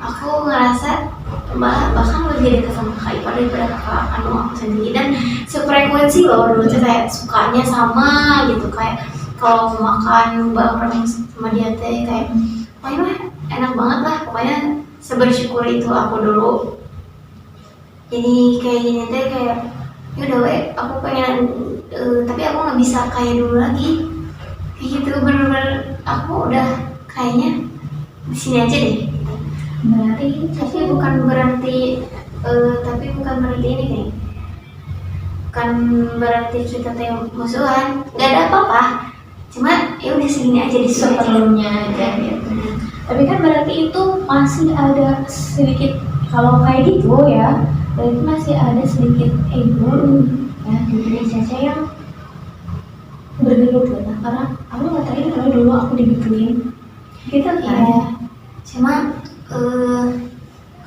aku ngerasa bahkan lebih dekat sama Kak Ipa daripada kakak kandung aku sendiri, dan sefrekuensi loh dulu tuh, kayak sukanya sama gitu, kayak kalau makan bareng sama dia teh kayak pokoknya enak banget lah, pokoknya sebersyukur itu aku dulu. Jadi kayak gini teh kayak yaudah aku pengen tapi aku nggak bisa kayak dulu lagi kayak gitu, bener-bener aku udah kayaknya di sini aja deh. Berarti Tapi bukan berarti ini nih, bukan berarti kita teh musuhan, nggak ada apa-apa, cuma ya udah segini aja di sini aja. seperlunya aja gitu. Tapi kan berarti itu masih ada sedikit, kalau kayak gitu ya, berarti masih ada sedikit ego ya di diri Caca yang bergelut gitu. Karena aku nggak tahu kalau dulu aku digituin gitu kan. Iya, cuma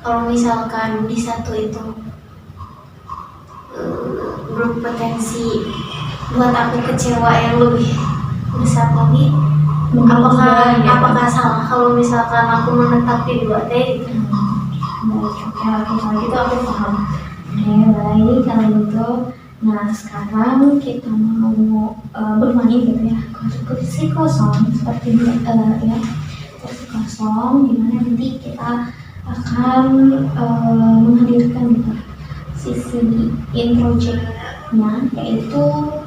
kalau misalkan di satu itu berpotensi buat aku kecewa yang lebih besar lagi, apakah salah kalau misalkan aku menetap di 2 teh gitu? Baik, oke, kalau gitu aku paham. Oke, baik kalau gitu. Nah sekarang kita mau bermain gitu ya, kursi kosong seperti ya, kursi kosong dimana nanti kita akan menghadirkan gitu sisi introject-nya, yaitu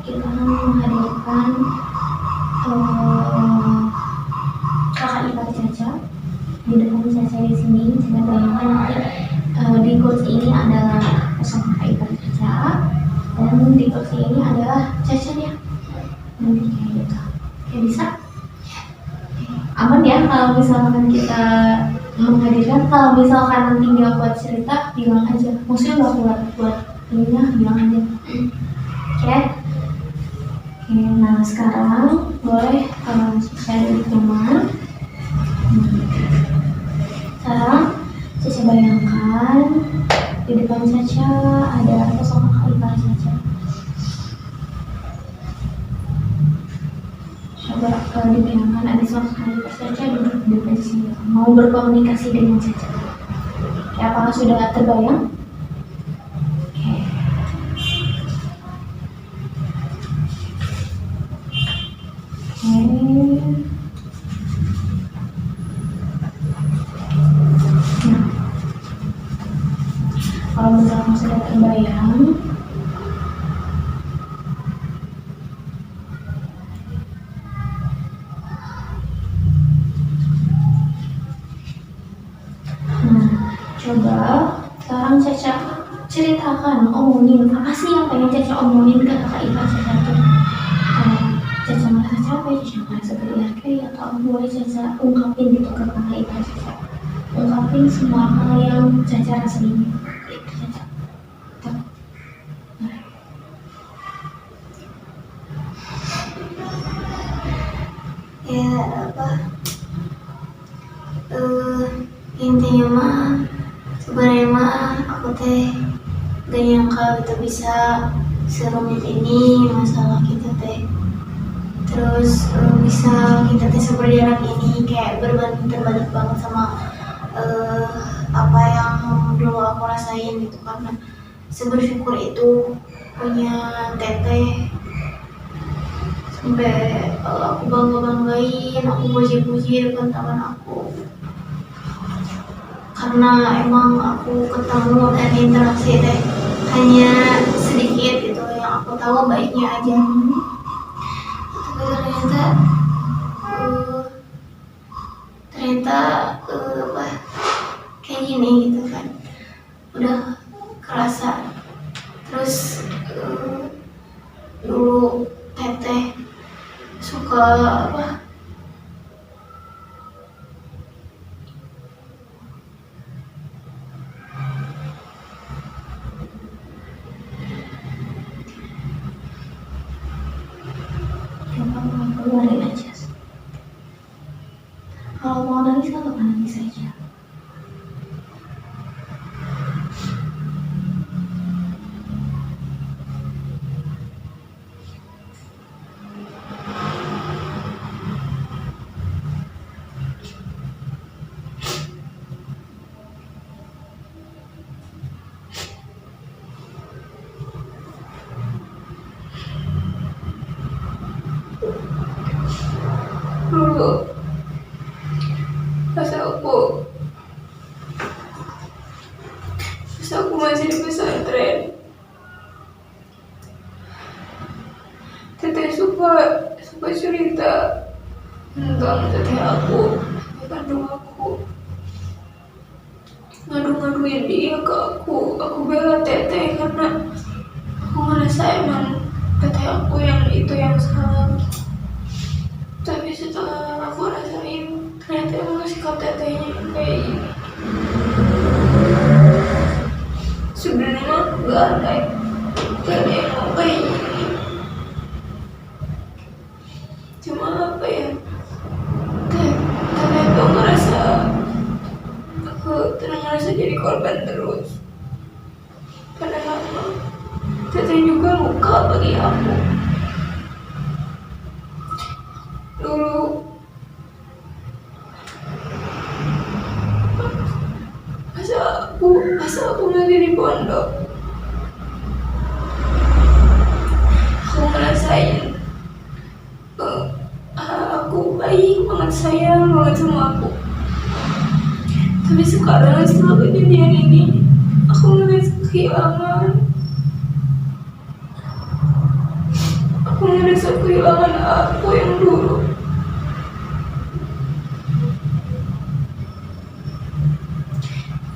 kita akan menghadirkan kakak ipar Caca di depan Caca di sini. Jangan bayangkan nanti di kursi ini adalah sosok kakak ipar Caca dan di kursi ini adalah Caca ya, nanti kayak gitu. Kayak bisa? Aman ya kalau misalkan kita menghadirkan. Kalau misalkan nanti nggak buat cerita, bilang aja. Maksudnya nggak buat ininya, bilang aja. Oke. Oke, nah sekarang boleh share di teman. Sekarang Caca bayangkan di depan Caca ada sosok kakak ipar Caca. coba dibayangkan ada suatu kali Kak Caca duduk di depan sini mau berkomunikasi dengan Caca. Ya, apakah sudah terbayang? Oke. Nah, kalau misalnya sudah terbayang, coba sekarang Caca ceritakan, omongin apa sih yang pengen Caca omongin ke kakak ipar Caca tuh. Caca merasa capek, Caca merasa berharga, atau boleh Caca ungkapin gitu ke kakak ipar Caca. Ungkapin semua hal yang Caca rasain ke ipar Caca. Tuh. Nah. Ya apa? Intinya mah sebenarnya mah aku teh gak nyangka itu bisa serumit ini masalah kita teh. Terus bisa kita teh seberjarak ini kayak terbalik banget sama apa yang dulu aku rasain gitu, karena sebersyukur itu punya teteh sampai aku banggain, aku puji-puji depan teman aku, karena emang aku ketemu dan interaksi teh hanya sedikit gitu yang aku tahu baiknya aja, tapi ternyata apa kayak gini gitu kan, udah kerasa. Terus dulu teteh suka apa keluarin aja. Kalau mau nangis atau nangis saja. dulu pas aku masih di pesantren, teteh suka cerita tentang teteh aku, kandung aku, ngadu-ngaduin dia ke aku bela teteh karena aku ngerasa emang teteh aku yang itu yang salah. Tapi setelah aku rasain ternyata emang sikap tetehnya kayak gini. Sebenarnya mah gak ada yang mau kayak gini, cuma apa ya, teteh tuh ngerasa aku ngerasa jadi korban terus, padahal teteh juga luka bagi aku. Dulu pas aku masih di pondok, aku ngerasain aku baik banget, sayang banget sama aku. Tapi sekarang setelah kejadian ini, aku ngerasa kehilangan. Aku ngerasa kehilangan aku yang dulu.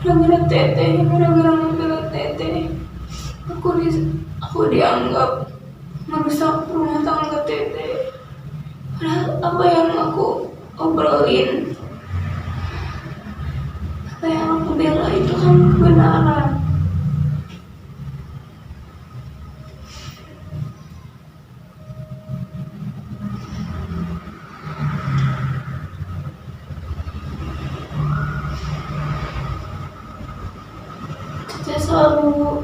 Gara-gara teteh, gara-gara membela teteh, aku dianggap merusak rumah tangga teteh. Padahal apa yang aku obrolin, apa yang aku bela itu kan kebenaran. Dia selalu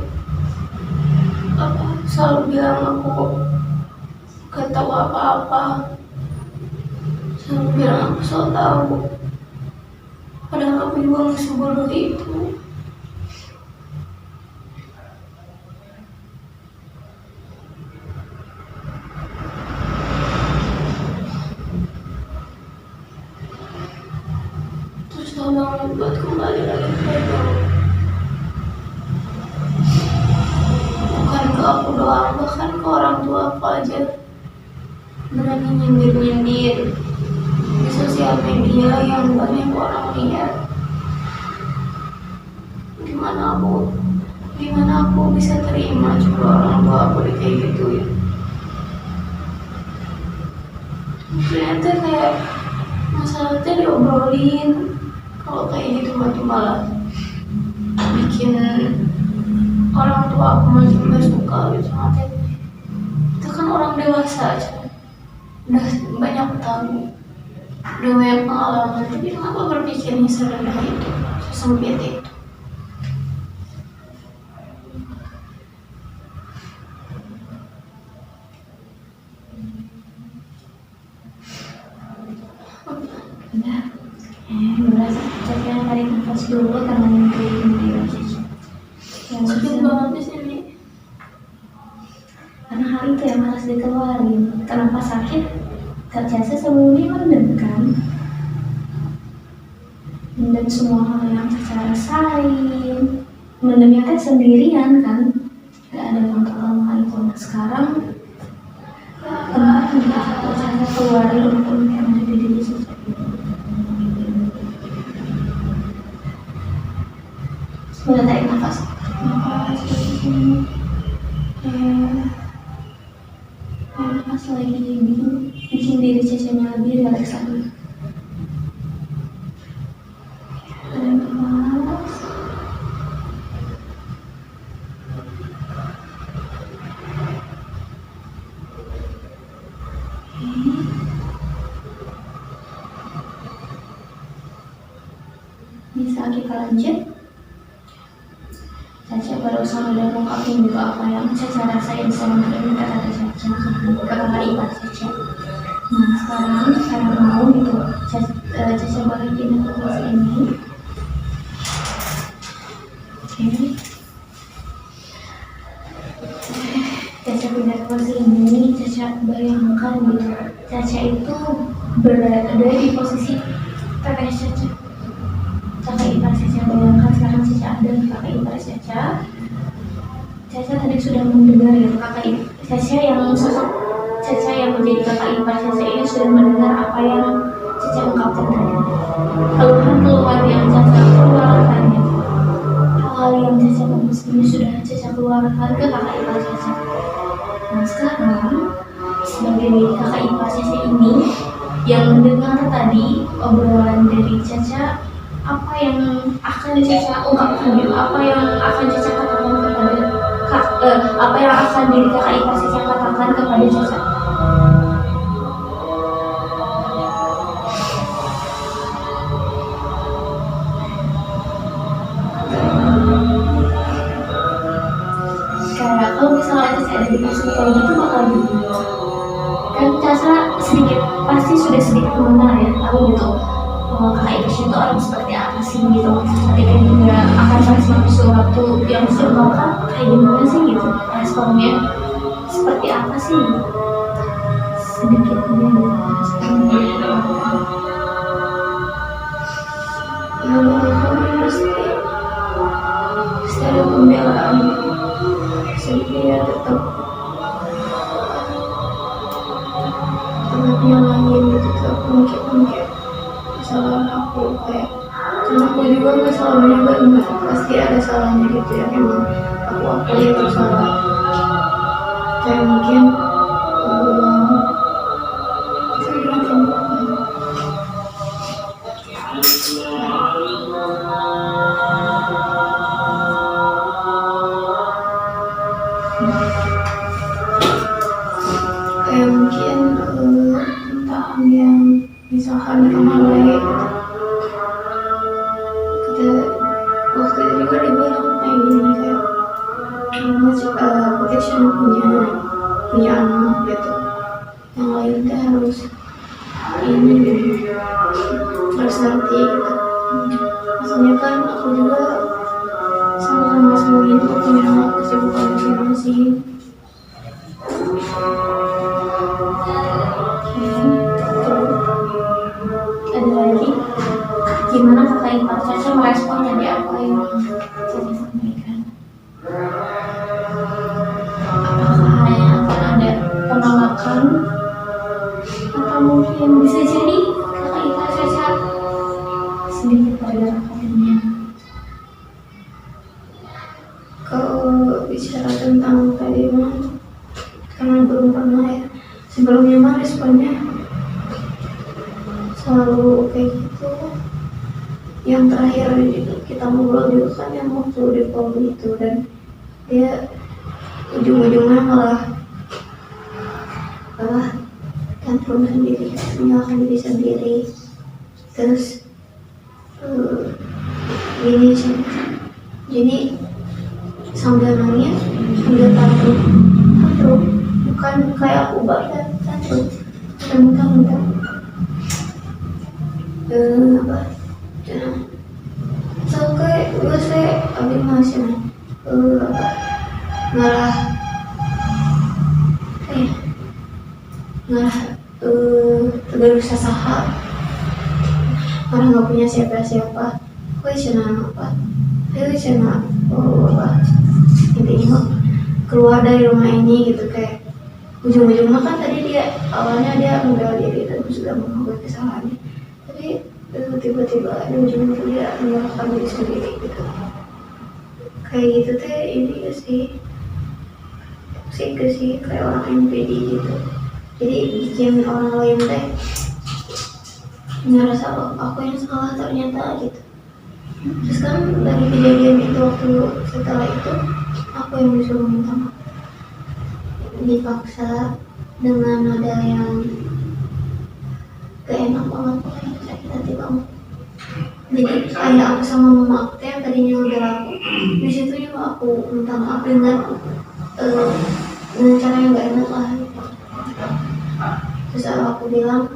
bilang aku gak tahu apa-apa, Aku bilang aku so tahu, padahal aku juga nggak sebodoh itu. Terus tolong buat kembali lagi ke baik. Bukan ke aku doang, bahkan ke orang tua aku aja berani nyindir-nyindir di sosial media yang banyak orang lihat. Gimana aku bisa terima coba orang tua aku kayak gitu ya. Ternyata kayak masalahnya diobrolin, kalau kayak gitu malah bikin orang tua aku makin gak suka gitu. Itu kan orang dewasa aja, udah banyak tahu, udah banyak pengalaman, tapi kenapa berpikirnya serendah itu, sesempit itu? Udah, berasa capek, tarik nafas dulu karena mimpi dia Caca. Yang Sakit bisa, banget di sini. karena hal itu yang harus dikeluarin. Kenapa sakit? Caca sebelumnya mendem kan, mendem semua hal yang Caca rasain, mendemnya kan sendirian kan, gak ada yang tahu hal itu. Nah sekarang kemarin Caca keluarin unek-unek yang ada di diri Caca. Udah tarik nafas dari sini. Nafas lagi, bikin diri Cecenya lebih rileks lagi. Tarik nafas. Bisa kita lanjut. Caca barusan udah ngungkapin juga apa yang Caca rasain selama ini kata Caca ke kakak ipar Caca. Nah sekarang saya mau gitu Caca balikin nafas ini. Oke. Caca pindah nafas ini, Caca bayangkan gitu, Caca itu berada di posisi kakak Caca. Kakak ipar Caca, bayangkan sekarang Caca ada di kakak ipar Caca. Caca tadi sudah mendengar ya, kakak Caca yang sosok Caca yang menjadi kakak ipar Caca ini sudah mendengar apa yang Caca ungkapkan tadi. Keluhan yang Caca keluarkan ya, hal yang Caca bagus ini sudah Caca keluarkan ke kakak ipar Caca. Nah sekarang sebagai kakak ipar Caca ini yang mendengar tadi obrolan dari Caca, apa yang akan Caca ungkapkan, apa yang akan Caca katakan kepada apa yang akan diri kakak ipar Caca katakan kepada Caca? Kayak kalau misalnya Caca ada di posisi kayak gitu bakal gitu. Kan Caca pasti sudah sedikit mengenal ya, tahu gitu kakak ipar itu orang seperti apa sih gitu. Ketika juga akan sama sesuatu yang diomongkan kayak gimana sih gitu, responnya seperti apa sih gitu. Sedikit dia responnya pasti ada pembelaan, sedikit ya tetap nyalahin gitu, tetap mungkin kesalahan aku kayak, karena aku juga nggak selalu benar, pasti ada salahnya gitu ya, emang aku akui itu salah. Kayak mungkin bisa dibilang kayak mungkin tentang yang misalkan kemarin waktu itu juga dibilang kayak gini, kayak protection punya anak gitu, yang lain teh harus ini terus ngerti gitu. Maksudnya kan aku juga sama-sama semua itu punya kesibukan masing-masing. Ada lagi, gimana kakak ipar Caca merespon tadi apa yang Caca sampaikan? Apakah hanya akan ada penolakan atau mungkin bisa jadi kakak ipar Caca sedikit bergeraknya? Kalau bicara tentang tadi mah karena belum pernah ya, sebelumnya mah responnya selalu kayak gitu. Yang terakhir kita ngobrol juga kan yang waktu di pom itu, dan dia ujung-ujungnya malah tantrum sendiri, menyalahkan diri sendiri. Terus gini sih, jadi sambil nangis sambil tantrum, bukan kayak aku banget tantrum, muntah-muntah. So kayak gue abis masih ngalah tidak bisa sahab, malah nggak punya siapa-siapa. Gue senang intinya keluar dari rumah ini gitu. Kayak ujung-ujungnya kan tadi dia awalnya dia membela diri dan sudah mengakui kesalahannya, tapi tiba-tiba di ujung itu dia menyalahkan diri sendiri gitu. Kayak gitu teh ini sih kayak orang yang pede gitu, jadi bikin orang lain teh ngerasa aku yang salah ternyata gitu. Terus kan dari kejadian itu, waktu setelah itu aku yang disuruh minta maaf, dipaksa dengan nada yang gak enak banget, pokoknya sakit hati banget. Jadi ayah aku sama mama aku yang tadinya udah aku di situ juga aku minta maaf dengan cara yang gak enak lah. Terus aku bilang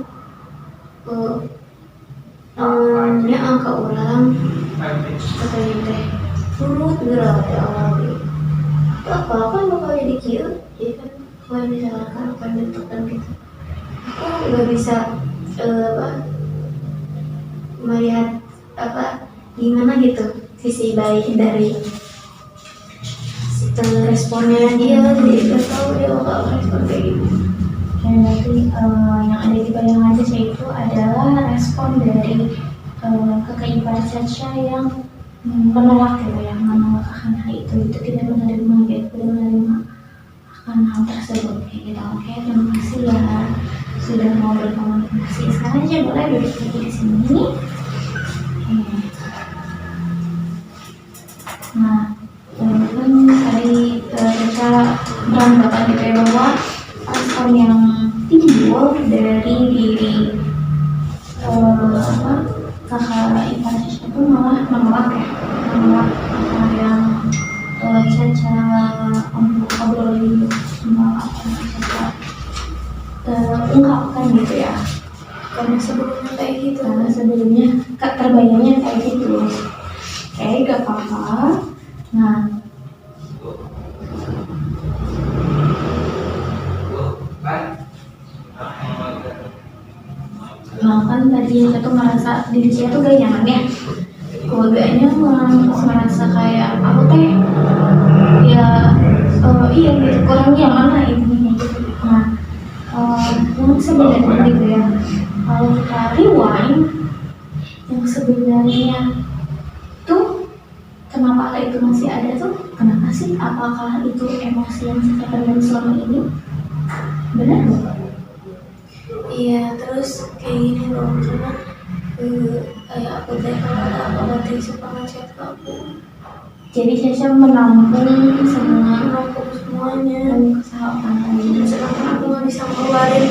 namanya angka orang katanya teh turut gerak di awal gitu. Apa kan bakal jadi kieu, jadi kan kalau yang disalahkan akan ditekan gitu. Aku nggak bisa melihat gimana gitu sisi baik dari responnya dia, jadi nggak tahu dia bakal respon kayak gitu. Dan nanti yang ada di bayangan Caca itu adalah respon dari kakak ipar Caca yang menolak gitu, yang menolak akan hal itu tidak menerima gitu, tidak menerima akan hal tersebut kayak gitu. Oke, terima kasih ya sudah mau berkomunikasi. Sekarang aja boleh duduk lagi di sini. Nah, teman-teman tadi Caca beranggapan gitu ya bahwa respon yang timbul dari diri kakak ipar Caca itu malah menolak apa yang Caca obrolin, semua apa yang Caca ungkapkan gitu ya. Karena sebelumnya kayak gitu, Karena sebelumnya terbayangnya kayak gitu. Oke, gak apa-apa. Nah kan tadi saya tuh merasa diri saya tuh gak nyaman ya, keluarganya merasa kayak aku teh ya iya gitu, kurang nyaman lah intinya gitu. Nah yang sebenarnya gitu ya, kalau kita rewind, yang sebenarnya tuh kenapa hal itu masih ada tuh, kenapa sih? Apakah itu emosi yang kita pendam selama ini? Benar nggak? iya. Terus kayak gini loh, karena kayak aku teh kalau ada apa-apa teh suka ngechat ke aku, Jadi Caca menampung semuanya semuanya. kesalahan tadi. Sedangkan aku nggak bisa ngeluarin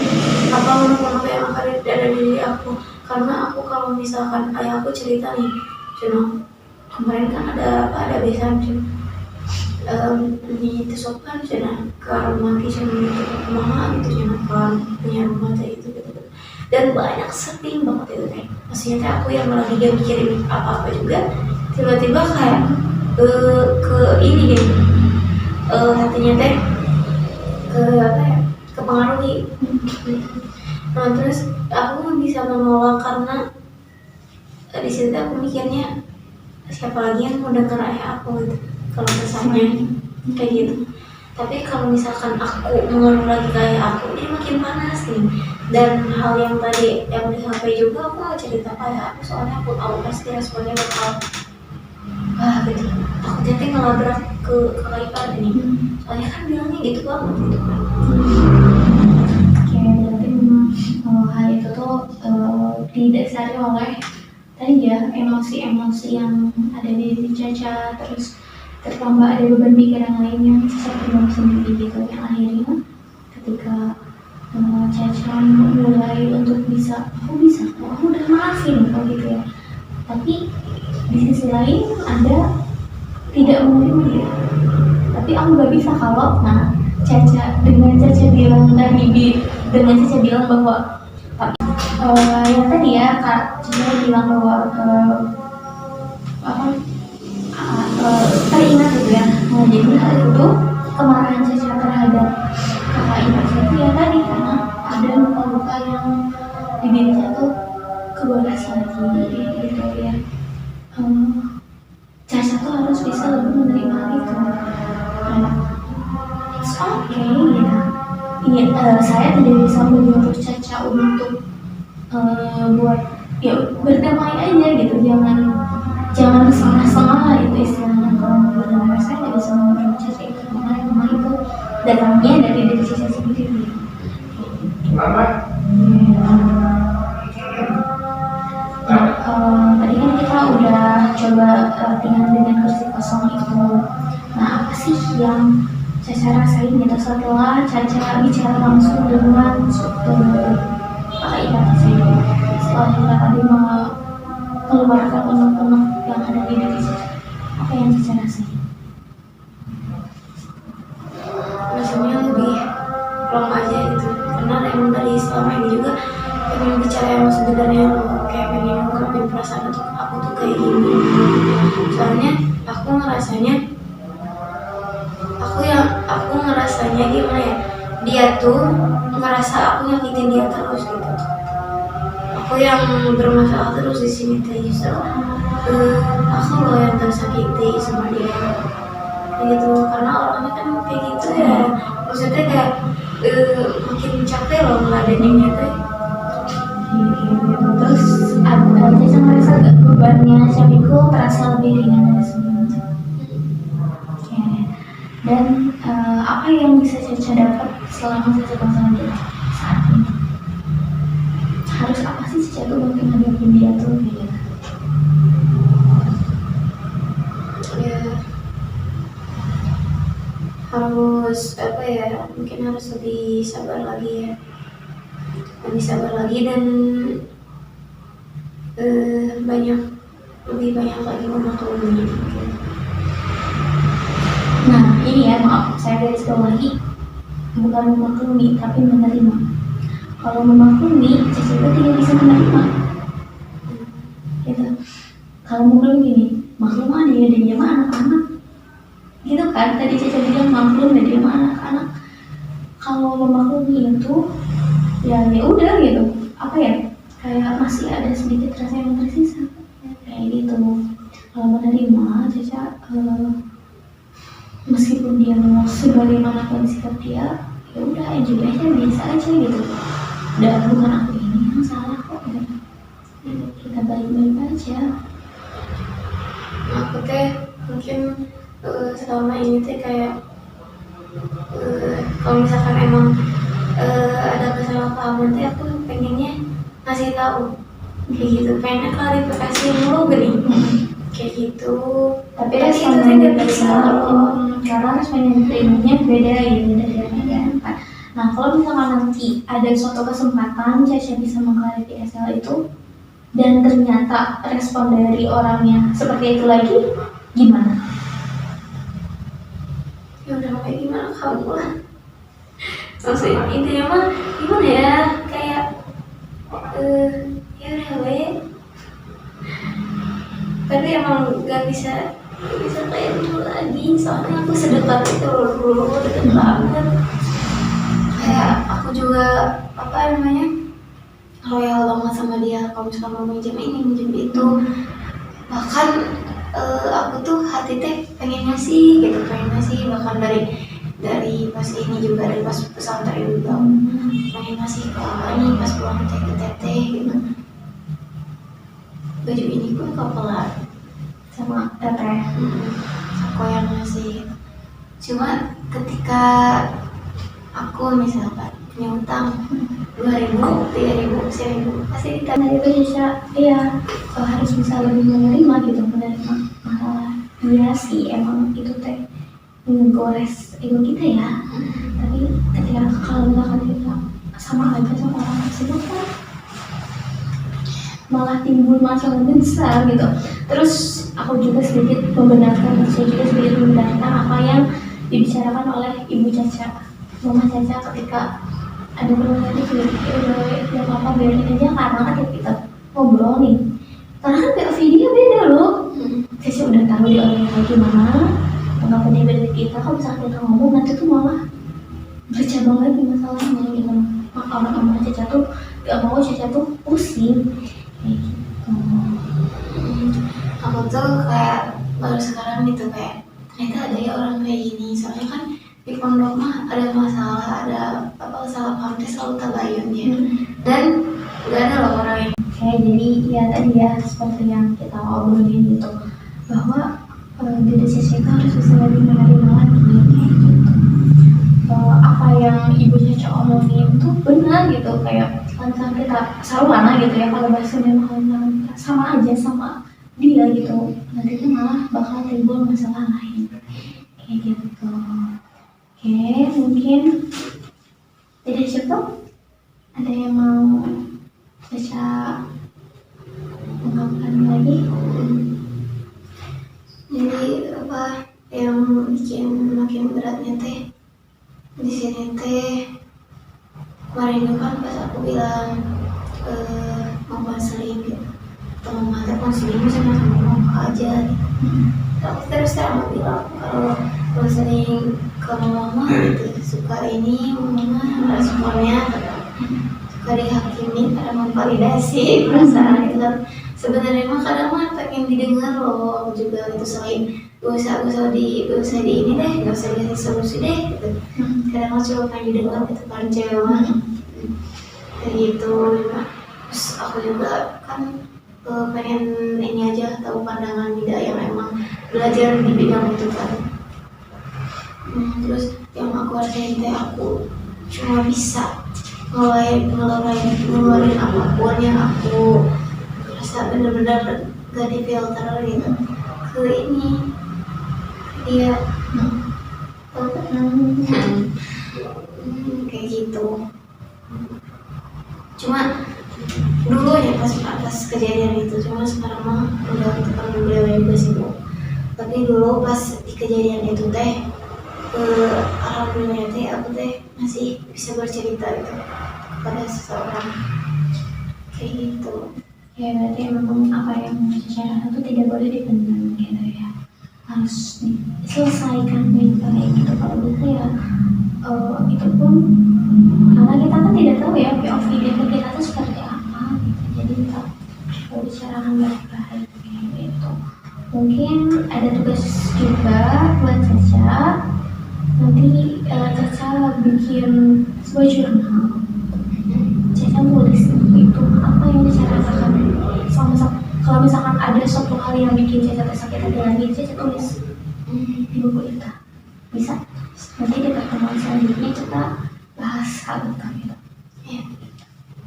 apa apa yang akan ada di diri aku, karena aku kalau misalkan ayah aku cerita nih, Cino kemarin kan ada besan Cino di Tesopan Cina ke rumah Cina itu mama gitu Cina kan punya rumah kayak itu gitu. dan banyak sering banget itu teh. Maksudnya teh aku yang lagi dia mikirin apa-apa juga tiba-tiba kayak ke ini gitu, hatinya teh ke apa ya, kepengaruhi. Nah terus aku bisa menolak karena di situ aku mikirnya siapa lagi yang mau dengar ayah aku gitu kalau kesannya kayak gitu. Tapi kalau misalkan aku mengeluh lagi kayak aku, dia makin panas nih. Dan hal yang tadi yang di HP juga aku mau cerita kayak aku, soalnya aku tahu pasti responnya bakal gitu. Aku jadi ngelabrak ke kakak ipar ini. Soalnya kan bilangnya gitu banget gitu kan. Oke, berarti memang hal itu tuh didasari oleh tadi ya emosi-emosi yang ada di diri Caca, terus tertambah ada beban pikiran lain yang Caca pegang sendiri gitu, yang akhirnya ketika Caca mulai untuk bisa, aku udah maafin kok gitu ya, tapi di sisi lain ada tidak menerima dia, tapi aku nggak bisa kalau Caca dengan Caca bilang tadi dengan Caca bilang bahwa yang tadi ya Kak Caca bilang bahwa teringat gitu ya. Nah, jadi hal itu kemarahan Caca terhadap kakak ipar saya itu ya tadi karena ada luka-luka yang di diri saya tuh kebalas lagi gitu ya. Caca tuh harus bisa lebih menerima hal itu. It's okay gitu. Iya, saya tidak bisa menyuruh Caca untuk buat ya berdamai aja gitu, jangan setengah-setengah lah itu istilahnya. Kalau benar-benar saya nggak bisa menyuruh Caca itu karena memang itu datangnya dari diri Caca sendiri gitu. Tadi kan kita udah coba latihan dengan kursi kosong itu. Nah, apa sih yang Caca rasain gitu setelah Caca bicara langsung dengan kakak ipar Caca? Setelah Caca tadi mengeluarkan unek-unek yang ada di diri Caca, apa yang Caca rasain? Rasanya lebih plong aja gitu, karena emang dari selama ini juga pengen bicara yang sebenarnya loh, kayak pengen ngungkapin perasaan aku tuh kayak gini. Soalnya aku ngerasanya gimana ya, dia tuh ngerasa aku nyakitin dia terus gitu. Aku yang bermasalah terus di sini teh, justru aku loh yang tersakiti sama dia gitu, karena orangnya kan kayak gitu ya. Maksudnya kayak makin capek loh ngeladeninnya teh. Terus Caca merasa gak bebannya Caca terasa lebih ringan dari sebelumnya? Oke. Dan apa yang bisa Caca dapat selama Caca pasangan dia saat ini? Harus apa sih Caca tuh untuk menghadapi dia tuh gitu? Ya harus apa ya, mungkin harus lebih sabar lagi ya, lebih sabar lagi dan lebih banyak lagi memaklumi. Nah ini ya, maaf saya garis bawahi, bukan memaklumi tapi menerima. Kalau memaklumi Caca itu tidak bisa menerima gitu. Kalau memaklumi gini, maklum ada ya, dia mah anak-anak gitu kan, tadi Caca bilang maklum dan dia mah anak-anak. Kalau memaklumi itu ya udah gitu, apa ya, kayak masih ada sedikit rasa yang tersisa kayak gitu. Kalau menerima Caca meskipun dia mau sebagaimanapun sikap dia, ya udah enjoy aja, biasa aja gitu, dan bukan aku ini yang salah kok gitu. Kita baik-baik aja. Aku teh mungkin selama ini teh kayak kalau misalkan emang ada kesalahpahaman teh aku pengennya ngasih tahu kayak gitu, pengennya klarifikasi mulu gini kayak gitu. Tapi itu respon teh yang gak bisa karena respon yang diterimanya beda ya, beda dengan kan. Nah kalau misalkan nanti ada suatu kesempatan Caca bisa mengklarifikasi hal itu dan ternyata respon dari orangnya seperti itu lagi, gimana? ya udah kayak gimana kamu lah. Maksudnya intinya mah gimana ya, kayak bisa kayak dulu lagi, soalnya aku sedekat itu dulu, deket banget. Kayak aku juga apa namanya loyal banget sama dia, kalau misalkan mau minjem ini minjem itu, bahkan aku tuh hati teh pengen ngasih gitu, bahkan dari pas ini juga, dari pas pesantren juga pengen ngasih ke ini pas pulang teh ke teteh gitu. Baju ini pun kapelan sama teteh. aku yang ngasih. Cuma ketika aku misalkan punya utang 2.000, 3.000, 1.000 pasti kita Nah itu bisa, iya harus bisa lebih menerima gitu, menerima masalah dia sih emang itu teh menggores ego kita ya. Tapi ketika kalau misalkan kita sama aja sama orang tersebut kan malah timbul masalah besar gitu. Terus aku juga sedikit membenarkan, apa yang dibicarakan oleh Ibu Caca, Mama Caca ketika ada pertanyaan itu, udah apa biarin aja karena kan kita ngobrol nih. Karena kan POV dia beda loh. Saya udah tahu dia orangnya kayak gimana, kenapa dia beda dari kita. Kalau misalnya kita ngomong nanti tuh malah bercabang lagi masalahnya gitu. Maka sama Caca tuh gak mau Caca tuh pusing kayak gitu. Aku tuh kayak baru sekarang gitu kayak ternyata ada ya orang kayak gini. Soalnya kan di pondok mah ada masalah, ada apa salah paham teh selalu tabayun ya. Dan gak ada loh orang yang Kayak jadi ya tadi ya seperti yang kita obrolin gitu, bahwa diri sisi itu harus bisa lebih menerima lagi kayak gitu. Apa yang Ibu Caca omongin tuh benar gitu, kayak kan kita sarwana gitu ya, kalau bahasanya kita sama aja sama dia gitu, nanti tuh malah bakal timbul masalah lain kayak gitu. Oke, mungkin tidak cukup, ada yang mau Caca ungkapkan lagi? jadi apa yang bikin makin beratnya teh di sini teh kemarin itu kan pas aku bilang mau konseling gitu, atau mau mata konseling sama mama aja gitu. Aku terus terang bilang kalau konseling ke mama gitu suka ini mama responnya suka dihakimi karena memvalidasi perasaan itu kan. Sebenarnya mah kadang mah pengen didengar loh, aku juga itu selain gak usah di ini deh, gak usah dikasih solusi deh gitu. Kadang mah cuma pengen didengar gitu kan cewek mah kayak gitu. Terus aku juga kan pengen ini aja tahu pandangan Mida yang emang belajar di bidang itu kan. Terus yang aku rasain teh aku cuma bisa ngeluarin apapun yang aku rasa bener-bener gak difilter gitu ke ini dia kayak gitu. Cuma dulu ya pas kejadian itu, cuma sekarang mah udah kan beliau juga sibuk. Tapi dulu pas di kejadian itu teh alhamdulillah teh aku teh masih bisa bercerita gitu kepada seseorang kayak gitu. Ya berarti memang apa yang secara itu tidak boleh dipendam gitu ya, harus diselesaikan baik-baik gitu. Kalau bisa ya itu pun karena kita kan tidak tahu ya POV dia ke kita itu seperti apa gitu, jadi kita perlu bicarakan baik-baik gitu. Mungkin ada tugas juga buat Caca, nanti Caca bikin sebuah jurnal. Caca tulis itu apa yang Caca rasakan kalau misalkan ada suatu hal yang bikin Caca tersakit hati lagi, Caca tulis di buku itu. Bisa? Nanti di pertemuan selanjutnya kita bahas hal itu gitu. Ya.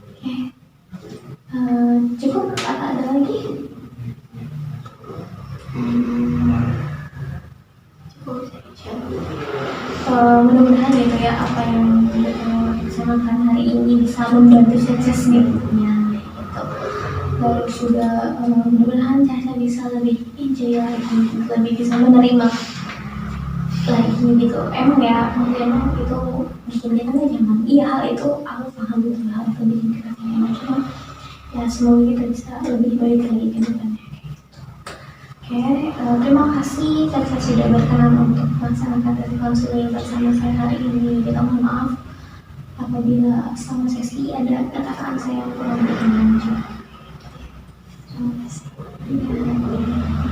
Oke. Cukup? Apa ada lagi? Cukup Mudah-mudahan gitu ya apa yang kita laksanakan hari ini bisa membantu Caca sedikitnya gitu. Terus juga mudah-mudahan Caca bisa lebih enjoy lagi, lebih bisa menerima lagi gitu. Emang ya emang itu bikin kita nggak nyaman. Iya, hal itu aku paham gitu, hal itu bikin kita nggak nyaman. Cuma ya semoga kita bisa lebih baik lagi ke depannya kayak gitu. Oke, Oke, terima kasih Teteh sudah berkenan untuk melaksanakan sesi konseling bersama saya hari ini. Kita mohon maaf apabila selama sesi ada kata-kata saya yang kurang berkenan. Terima kasih. Iya.